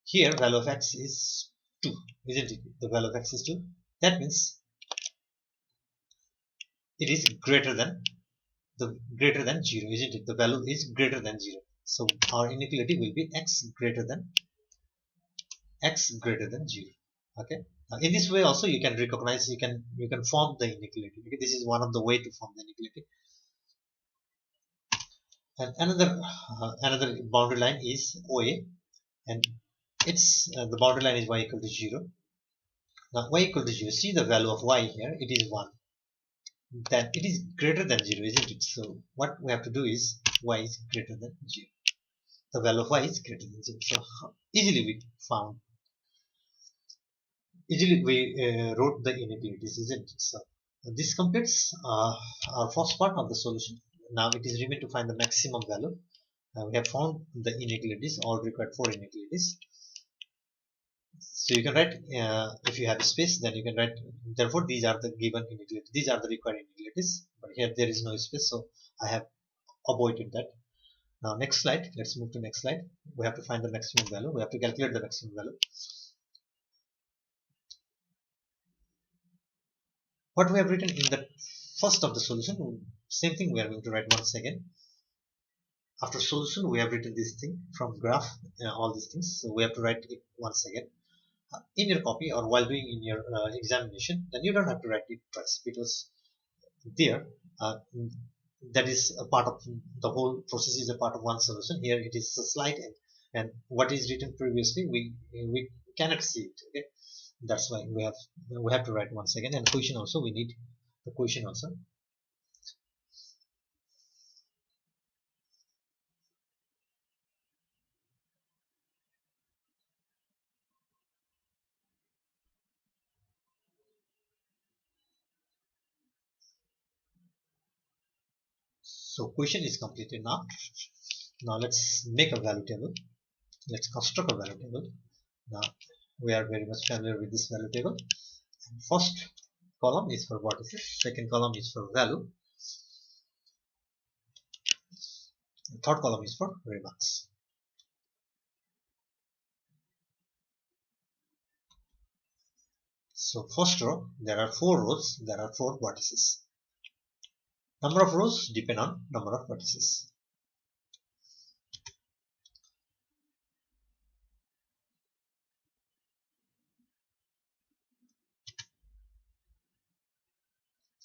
here value of x is 2, isn't it? The value of x is 2. That means it is greater than 0, isn't it? The value is greater than 0. So our inequality will be x greater than 0. Okay. Now in this way also you can recognize, you can form the inequality. Okay? This is one of the way to form the inequality. And another boundary line is OA, and its the boundary line is y equal to 0. Now y equal to 0, see the value of y here, it is 1. Then it is greater than 0, isn't it? So what we have to do is y is greater than 0. The value of y is greater than 0. So easily we wrote the inequalities, isn't it? So this completes our first part of the solution. Now it is remain to find the maximum value. We have found the inequalities, all required 4 inequalities. So you can write, if you have space, then you can write, therefore these are the given inequalities, these are the required inequalities. But here there is no space, so I have avoided that. Now next slide, let's move to next slide. We have to find the maximum value. We have to calculate the maximum value. What we have written in the first of the solution, same thing we are going to write once again. After solution, we have written this thing from graph, all these things. So we have to write it once again in your copy, or while doing in your examination. Then you don't have to write it twice, because there that is a part of the whole process, is a part of one solution. Here it is a slide, and what is written previously we cannot see it. Okay, that's why we have to write once again. And question also, we need the question also. So question is completed now. Now let's make a value table. Let's construct a value table. Now we are very much familiar with this value table. First column is for vertices, second column is for value, third column is for remarks. So first row, there are 4 rows, there are 4 vertices. Number of rows depend on number of vertices.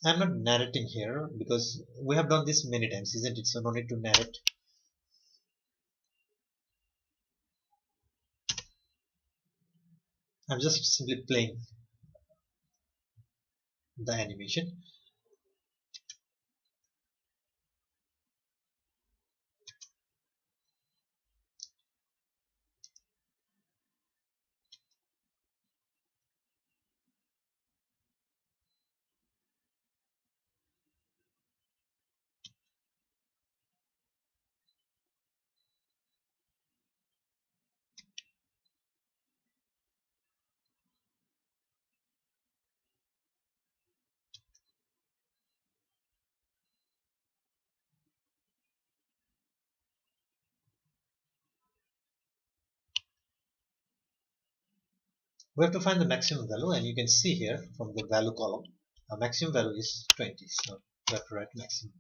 I'm not narrating here because we have done this many times, isn't it? So no need to narrate. I'm just simply playing the animation. We have to find the maximum value, and you can see here from the value column, maximum value is 20. So we have to write maximum.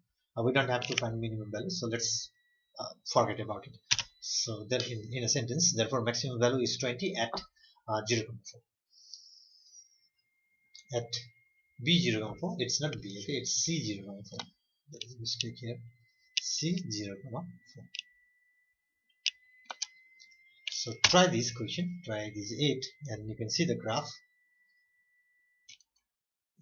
We don't have to find minimum value, so let's forget about it. So then in a sentence, therefore maximum value is 20 at 0.4. At b0.4, it's not b, okay, it's c0.4. There is a mistake here. c0.4. So try this question, try this 8, and you can see the graph.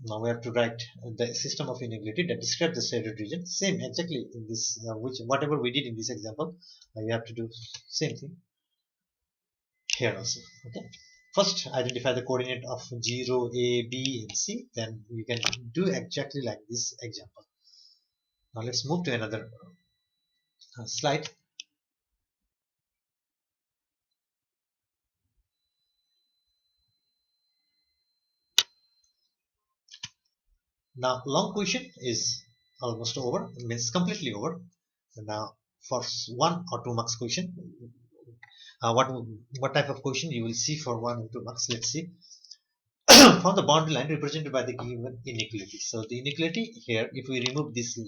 Now we have to write the system of inequality that describes the shaded region. Same exactly in this, whatever we did in this example, you have to do same thing here also. Okay. First, identify the coordinate of 0, A, B, and C. Then you can do exactly like this example. Now let's move to another slide. Now long question is almost over, means completely over. Now for 1 or 2 marks question, what type of question you will see for 1 or 2 marks? Let's see. From the boundary line represented by the given inequality. So the inequality here, if we remove this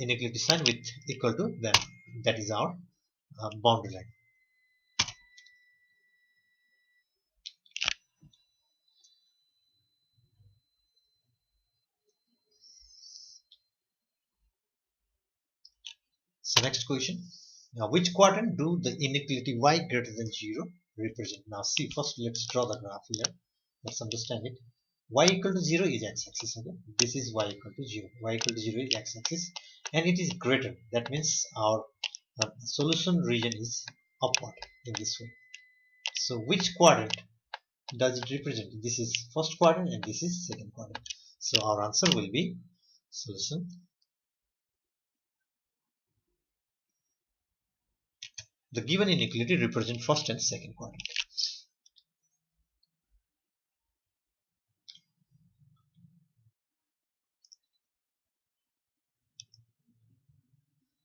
inequality sign with equal to, then that is our boundary line. So next question, now which quadrant do the inequality y greater than 0 represent? Now see, first let's draw the graph here. Let's understand it. Y equal to 0 is x-axis. Okay, this is y equal to 0. Y equal to 0 is x-axis, and it is greater. That means our solution region is upward in this way. So which quadrant does it represent? This is first quadrant and this is second quadrant. So our answer will be solution. The given inequality represents first and second quadrant.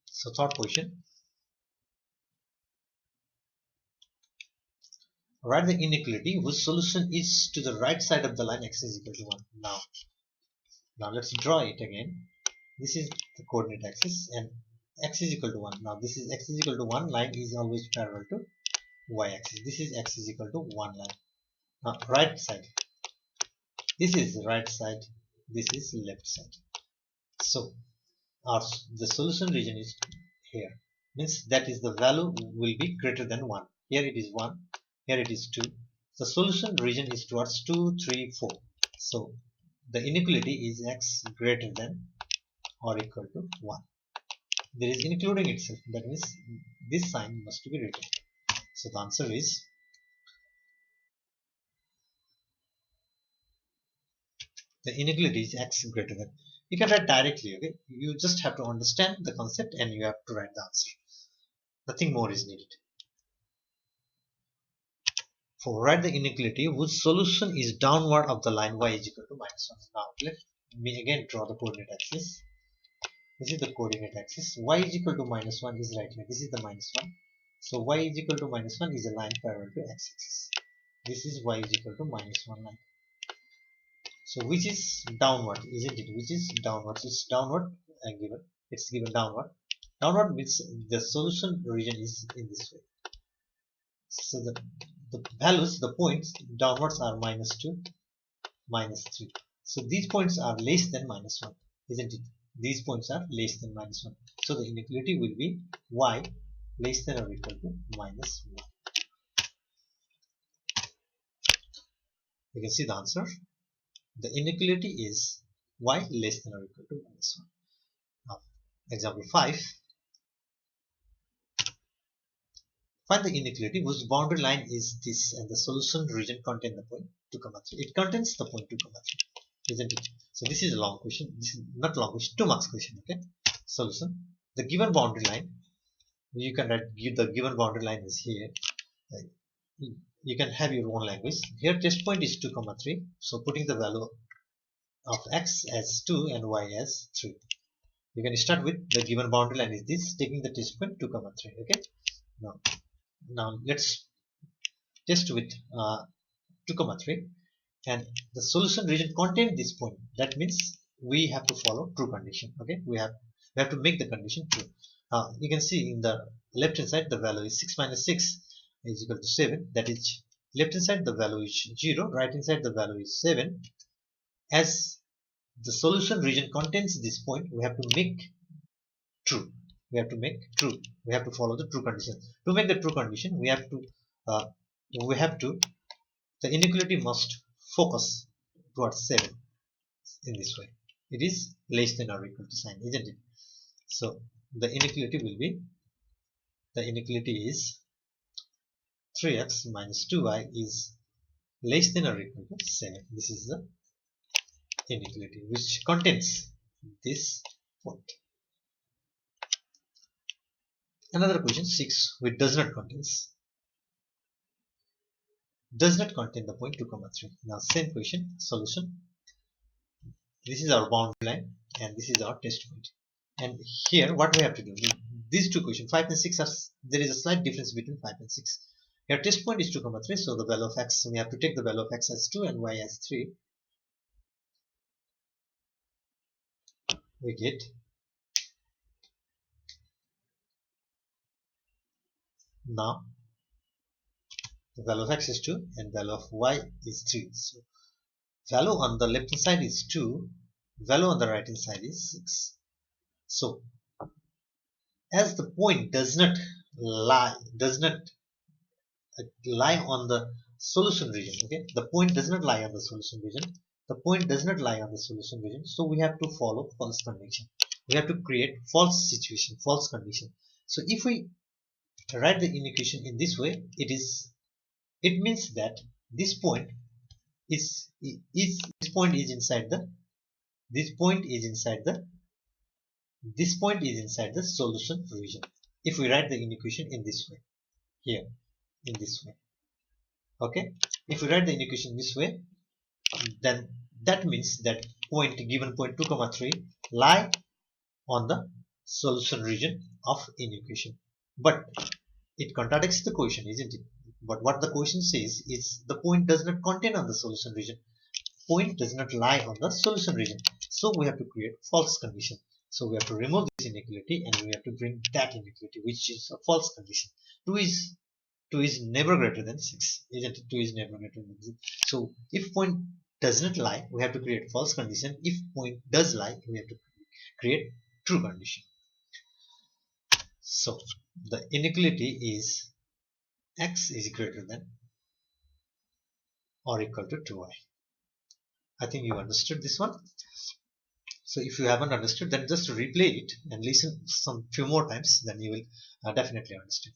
So third question. Write the inequality whose solution is to the right side of the line x is equal to 1. Now let's draw it again. This is the coordinate axis and x is equal to 1. Now this is x is equal to 1, line is always parallel to y axis. This is x is equal to 1 line. Now right side. This is right side. This is left side. So the solution region is here. Means that is the value will be greater than 1. Here it is 1. Here it is 2. The solution region is towards 2, 3, 4. So the inequality is x greater than or equal to 1. There is including itself. That means this sign must be written. So the answer is the inequality is x greater than. You can write directly, okay? You just have to understand the concept and you have to write the answer. Nothing more is needed. For write the inequality whose solution is downward of the line y is equal to -1. Now let me again draw the coordinate axis. This is the coordinate axis. Y is equal to -1 is right here. This is the -1. So y is equal to -1 is a line parallel to x-axis. This is y is equal to -1 line. So which is downward, isn't it? Which is downward. So it's downward given. It's given downward. Downward means the solution region is in this way. So the values, the points downwards are -2, -3. So these points are less than -1, isn't it? These points are less than -1. So the inequality will be y less than or equal to -1. You can see the answer. The inequality is y less than or equal to -1. Now, example 5. Find the inequality whose boundary line is this and the solution region contains the point 2, 3. It contains the point 2, 3, isn't it? So this is a long question. This is not long question, 2 marks question. Okay. Solution. The given boundary line. You can write the given boundary line is here. You can have your own language. Here test point is 2, 3. So putting the value of x as 2 and y as 3. You can start with the given boundary line is this, taking the test point 2, 3. Okay. Now let's test with 2, 3, and the solution region contains this point. That means we have to follow true condition. Okay, we have to make the condition true. You can see in the left hand side the value is 6 minus 6 is equal to 7. That is left hand side the value is 0, right hand side the value is 7. As the solution region contains this point, we have to make true. We have to make true. We have to follow the true condition. To make the true condition, we have to the inequality must focus towards 7 in this way. It is less than or equal to sign, isn't it? So the inequality is 3x minus 2y is less than or equal to 7. This is the inequality which contains this point. Another question 6 which does not contain the point 2, 3. Now same question, solution. This is our boundary line and this is our test point. And here what we have to do, these two questions 5 and 6 are, there is a slight difference between 5 and 6. Here test point is 2, 3, so the value of x, we have to take the value of x as 2 and y as 3. We get now the value of x is 2 and value of y is 3. So value on the left hand side is 2, value on the right hand side is 6. So as the point does not lie on the solution region, okay, the point does not lie on the solution region, so we have to follow false condition. We have to create false situation, false condition. So if we write the inequation in this way, it means that this point is inside the solution region. If we write the inequation in this way, here in this way, okay, if we write the inequation this way, then that means that given point 2, 3 lie on the solution region of inequation. But it contradicts the question, isn't it? But what the question says is the point does not contain on the solution region. Point does not lie on the solution region. So we have to create false condition. So we have to remove this inequality and we have to bring that inequality, which is a false condition. 2 is never greater than 6, isn't it? 2 is never greater than 6. So if point does not lie, we have to create false condition. If point does lie, we have to create true condition. So the inequality is x is greater than or equal to 2y. I think you understood this one. So if you haven't understood, then just replay it and listen some few more times, then you will definitely understand.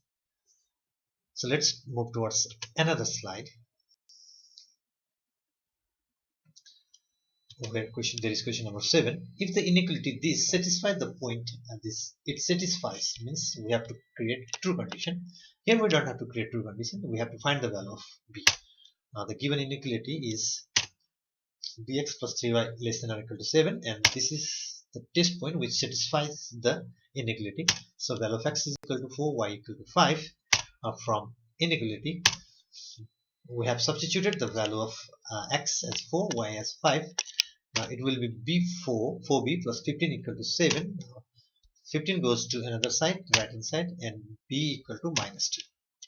So let's move towards another slide. there is question number 7. If the inequality this satisfies the point and this it satisfies, means we have to create true condition. Here we don't have to create true condition, we have to find the value of b. Now the given inequality is bx plus 3y less than or equal to 7, and this is the test point which satisfies the inequality. So value of x is equal to 4, y equal to 5. From inequality we have substituted the value of x as 4, y as 5. Now it will be b4 4b plus 15 equal to 7. 15 goes to another side, right hand side, and b equal to minus 2.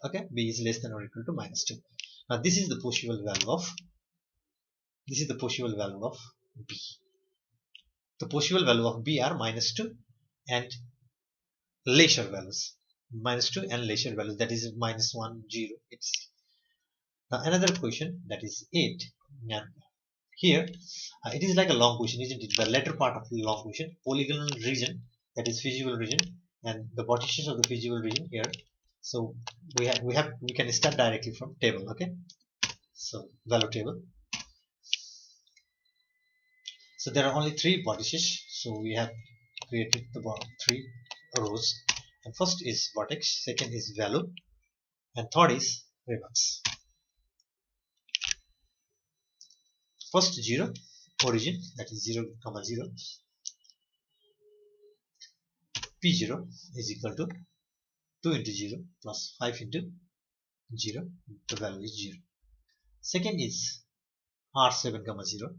Okay, b is less than or equal to minus 2. Now this is the possible value of b. The possible value of b are minus 2 and lesser values. Minus 2 and lesser values, that is minus 1, 0. It's now another question, that is 8. And here it is like a long question, isn't it? The latter part of the long question, polygonal region, that is feasible region, and the partitions of the feasible region here. So we can start directly from table. Okay, so value table. So there are only 3 partitions, so we have created the 3 rows, and first is vertex, second is value, and third is remarks. First 0 origin, that is 0 comma 0. p0 is equal to 2 into 0 plus 5 into 0, the value is 0. Second is r7 comma 0.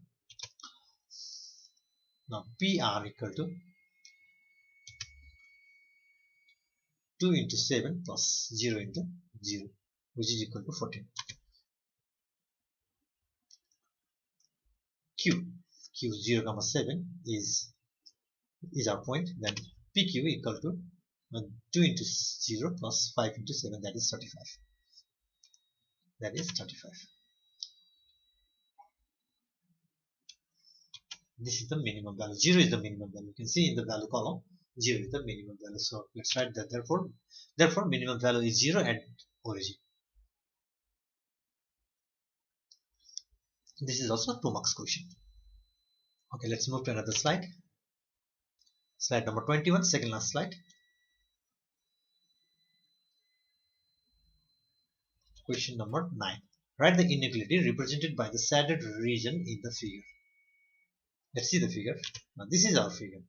Now pr equal to 2 into 7 plus 0 into 0, which is equal to 14. q 0 comma 7 is our point. Then pq equal to 2 into 0 plus 5 into 7, that is 35. That is 35. This is the minimum value. 0 is the minimum value. You can see in the value column, 0 is the minimum value. So let's write that. Therefore minimum value is 0 at origin. This is also a 2 marks question. Okay, let's move to another slide. Slide number 21, second last slide. Question number 9. Write the inequality represented by the shaded region in the figure. Let's see the figure. Now this is our figure.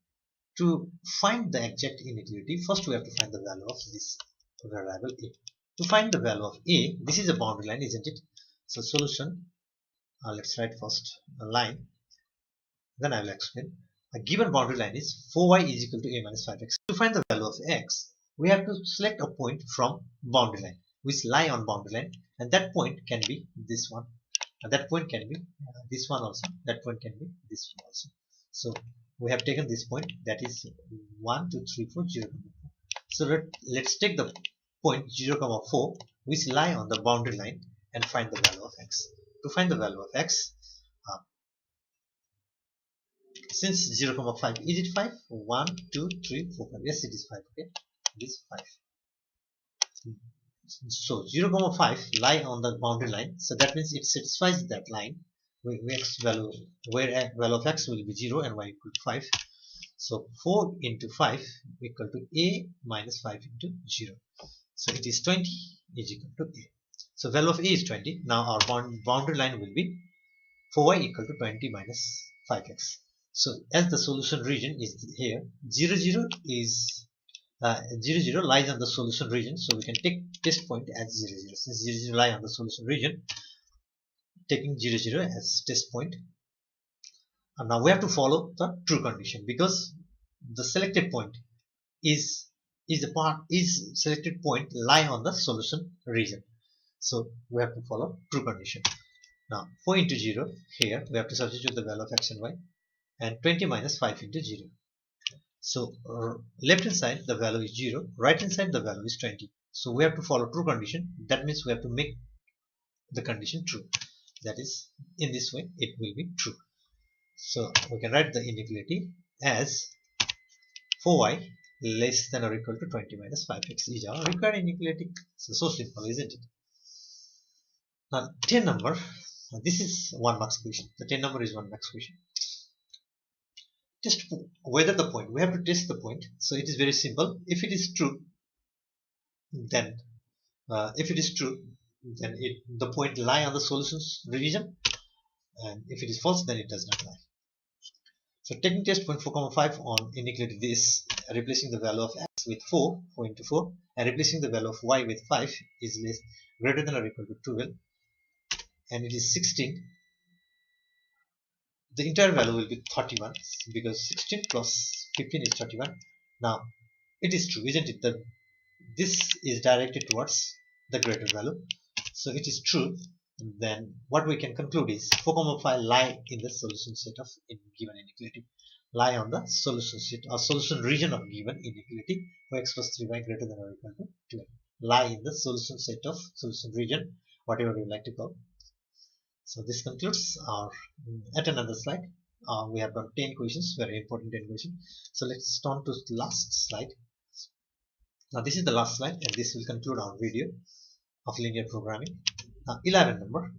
To find the exact inequality, first we have to find the value of this variable a. To find the value of a, this is a boundary line, isn't it? So solution, let's write first a line, then I will explain. A given boundary line is 4y is equal to a minus 5x. To find the value of x, we have to select a point from boundary line which lie on boundary line, and that point can be this one, and that point can be this one also, that point can be this one also. So we have taken this point, that is 1 2 3 4 0, 4. So let's take the point 0, 4 which lie on the boundary line and find the value of x. To find the value of x, since 0, 5, is it 5? 1 2 3 4 5. Yes, it is 5. Okay, it is 5. So 0, 5 lie on the boundary line, so that means it satisfies that line where value of x will be 0 and y equal to 5. So 4 into 5 equal to a minus 5 into 0. So it is 20 is equal to a. So value of a is 20. Now our boundary line will be 4y equal to 20 minus 5x. So as the solution region is here, 0 0 is 0 0 lies on the solution region, so we can take test point as 0 0. Since 0 0 lie on the solution region, taking 0 0 as test point. And now we have to follow the true condition, because the selected point is selected point lie on the solution region. So we have to follow true condition. Now 4 into 0, here we have to substitute the value of x and y, and 20 minus 5 into 0. So left hand side the value is 0, right hand side the value is 20. So we have to follow true condition. That means we have to make the condition true. That is, in this way it will be true. So we can write the inequality as 4y less than or equal to 20 minus 5x is our required inequality. So simple, isn't it? Now 10 number, this is 1 marks question. The 10 number is 1 marks question. test whether the point, we have to test the point. So it is very simple. If it is true, then if it is true, then the point lie on the solutions region, and if it is false, then it does not lie. So taking test point 4,5 on inequality, this replacing the value of x with 4 into 4, and replacing the value of y with 5 is less greater than or equal to 12, and it is 16. The entire value will be 31 because 16 plus 15 is 31. Now it is true, isn't it, that this is directed towards the greater value. So it is true. Then what we can conclude is 4,5 lie in the solution set of given inequality, lie on the solution set or solution region of given inequality for x plus 3y greater than or equal to 12, lie in the solution set of solution region, whatever you like to call. So this concludes our at another slide. We have got 10 questions, very important 10 questions. So let's turn to the last slide. Now this is the last slide, and this will conclude our video of linear programming. Now 11 number.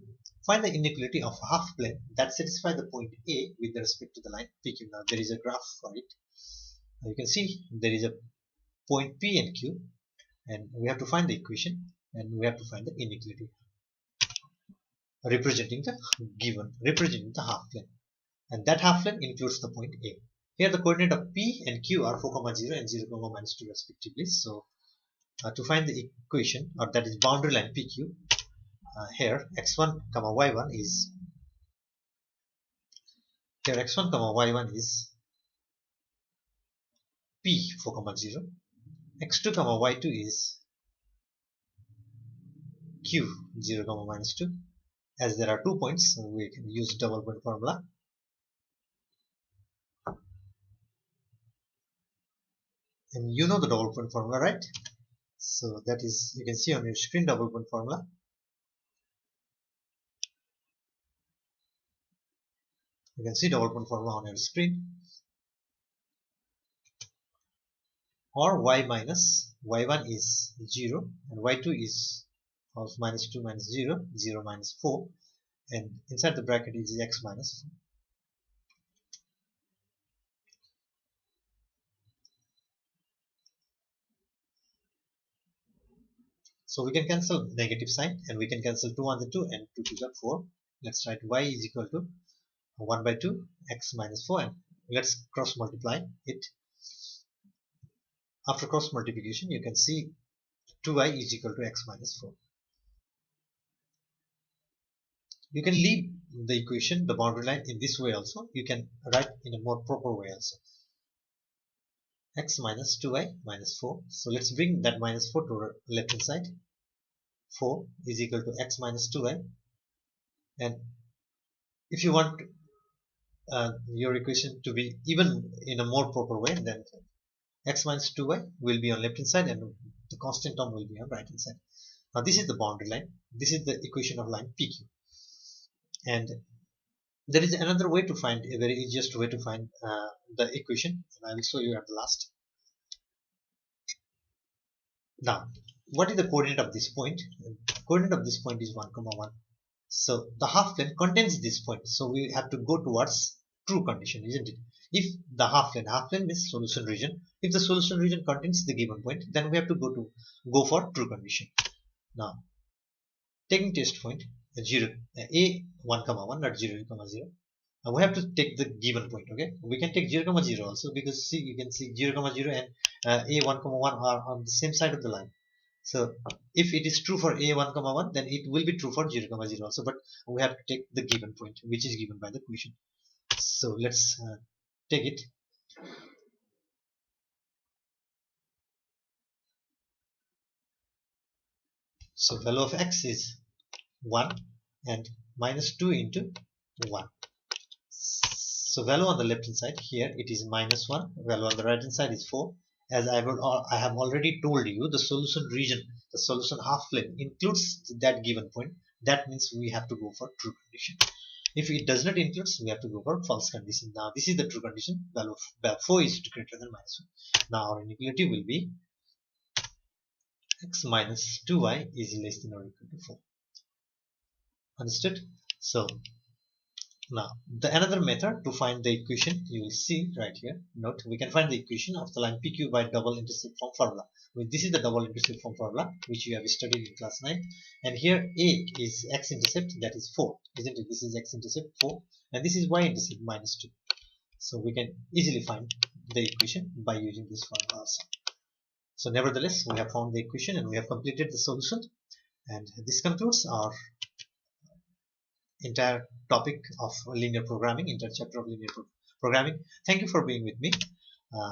Find the inequality of a half plane that satisfies the point A with respect to the line PQ. Now there is a graph for it. Now you can see there is a point P and Q, and we have to find the equation, and we have to find the inequality representing the half plane, and that half plane includes the point A. Here the coordinate of P and Q are 4, 0 and 0, -2 respectively. So to find the equation, or that is boundary line PQ, here x1, y1 is P 4, 0, x2, y2 is Q 0, -2. As there are 2 points, so we can use double point formula. And you know the double point formula, right? So that is, you can see on your screen, double point formula. You can see double point formula on your screen. Or y minus y1 is 0 and y2 is also -2 - 0, 0 - 4, and inside the bracket is x minus 4. So we can cancel negative sign, and we can cancel 2 on the 2 and 2 to the 4. Let's write y is equal to 1/2 x minus 4, and let's cross multiply it. After cross multiplication, you can see 2y is equal to x minus 4. You can leave the equation, the boundary line, in this way also. You can write in a more proper way also. X minus 2y minus 4. So let's bring that minus 4 to our left hand side. 4 is equal to x minus 2y. And if you want your equation to be even in a more proper way, then x minus 2y will be on left hand side and the constant term will be on right hand side. Now this is the boundary line. This is the equation of line PQ. And there is another way to find, a very easiest way to find the equation, and I will show you at the last. Now, what is the coordinate of this point? The coordinate of this point is 1, 1. So the half plane contains this point. So we have to go towards true condition, isn't it? If the half plane means solution region. If the solution region contains the given point, then we have to go for true condition. Now, taking test point 0, a 1, 1, not 0, 0. Now we have to take the given point. Okay, we can take 0, 0 also, because see, you can see 0, 0 and a 1, 1 are on the same side of the line. So if it is true for a 1, 1, then it will be true for 0, 0 also. But we have to take the given point, which is given by the equation. So let's take it. So value of x is 1 and minus 2 into 1. So value on the left hand side, here it is minus 1. Value on the right hand side is 4. As I have already told you, the solution region, the solution half plane includes that given point. That means we have to go for true condition. If it does not include, we have to go for false condition. Now this is the true condition. Value of 4 is greater than minus 1. Now our inequality will be x minus 2y is less than or equal to 4. Understood? So Now, the another method to find the equation, you will see right here. Note, we can find the equation of the line PQ by double intercept form formula. This is the double intercept form formula which you have studied in class 9. And here A is x-intercept, that is 4, isn't it? This is x-intercept 4, and this is y-intercept minus 2. So we can easily find the equation by using this formula also. So nevertheless, we have found the equation and we have completed the solution. And this concludes our entire topic of linear programming, entire chapter of linear programming. Thank you for being with me. Uh,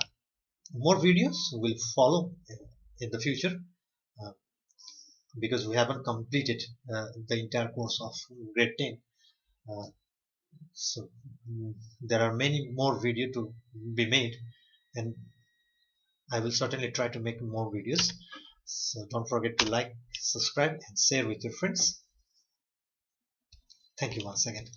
more videos will follow in the future uh, because we haven't completed the entire course of grade 10. Uh, so there are many more videos to be made, and I will certainly try to make more videos. So don't forget to like, subscribe, and share with your friends. Thank you once again.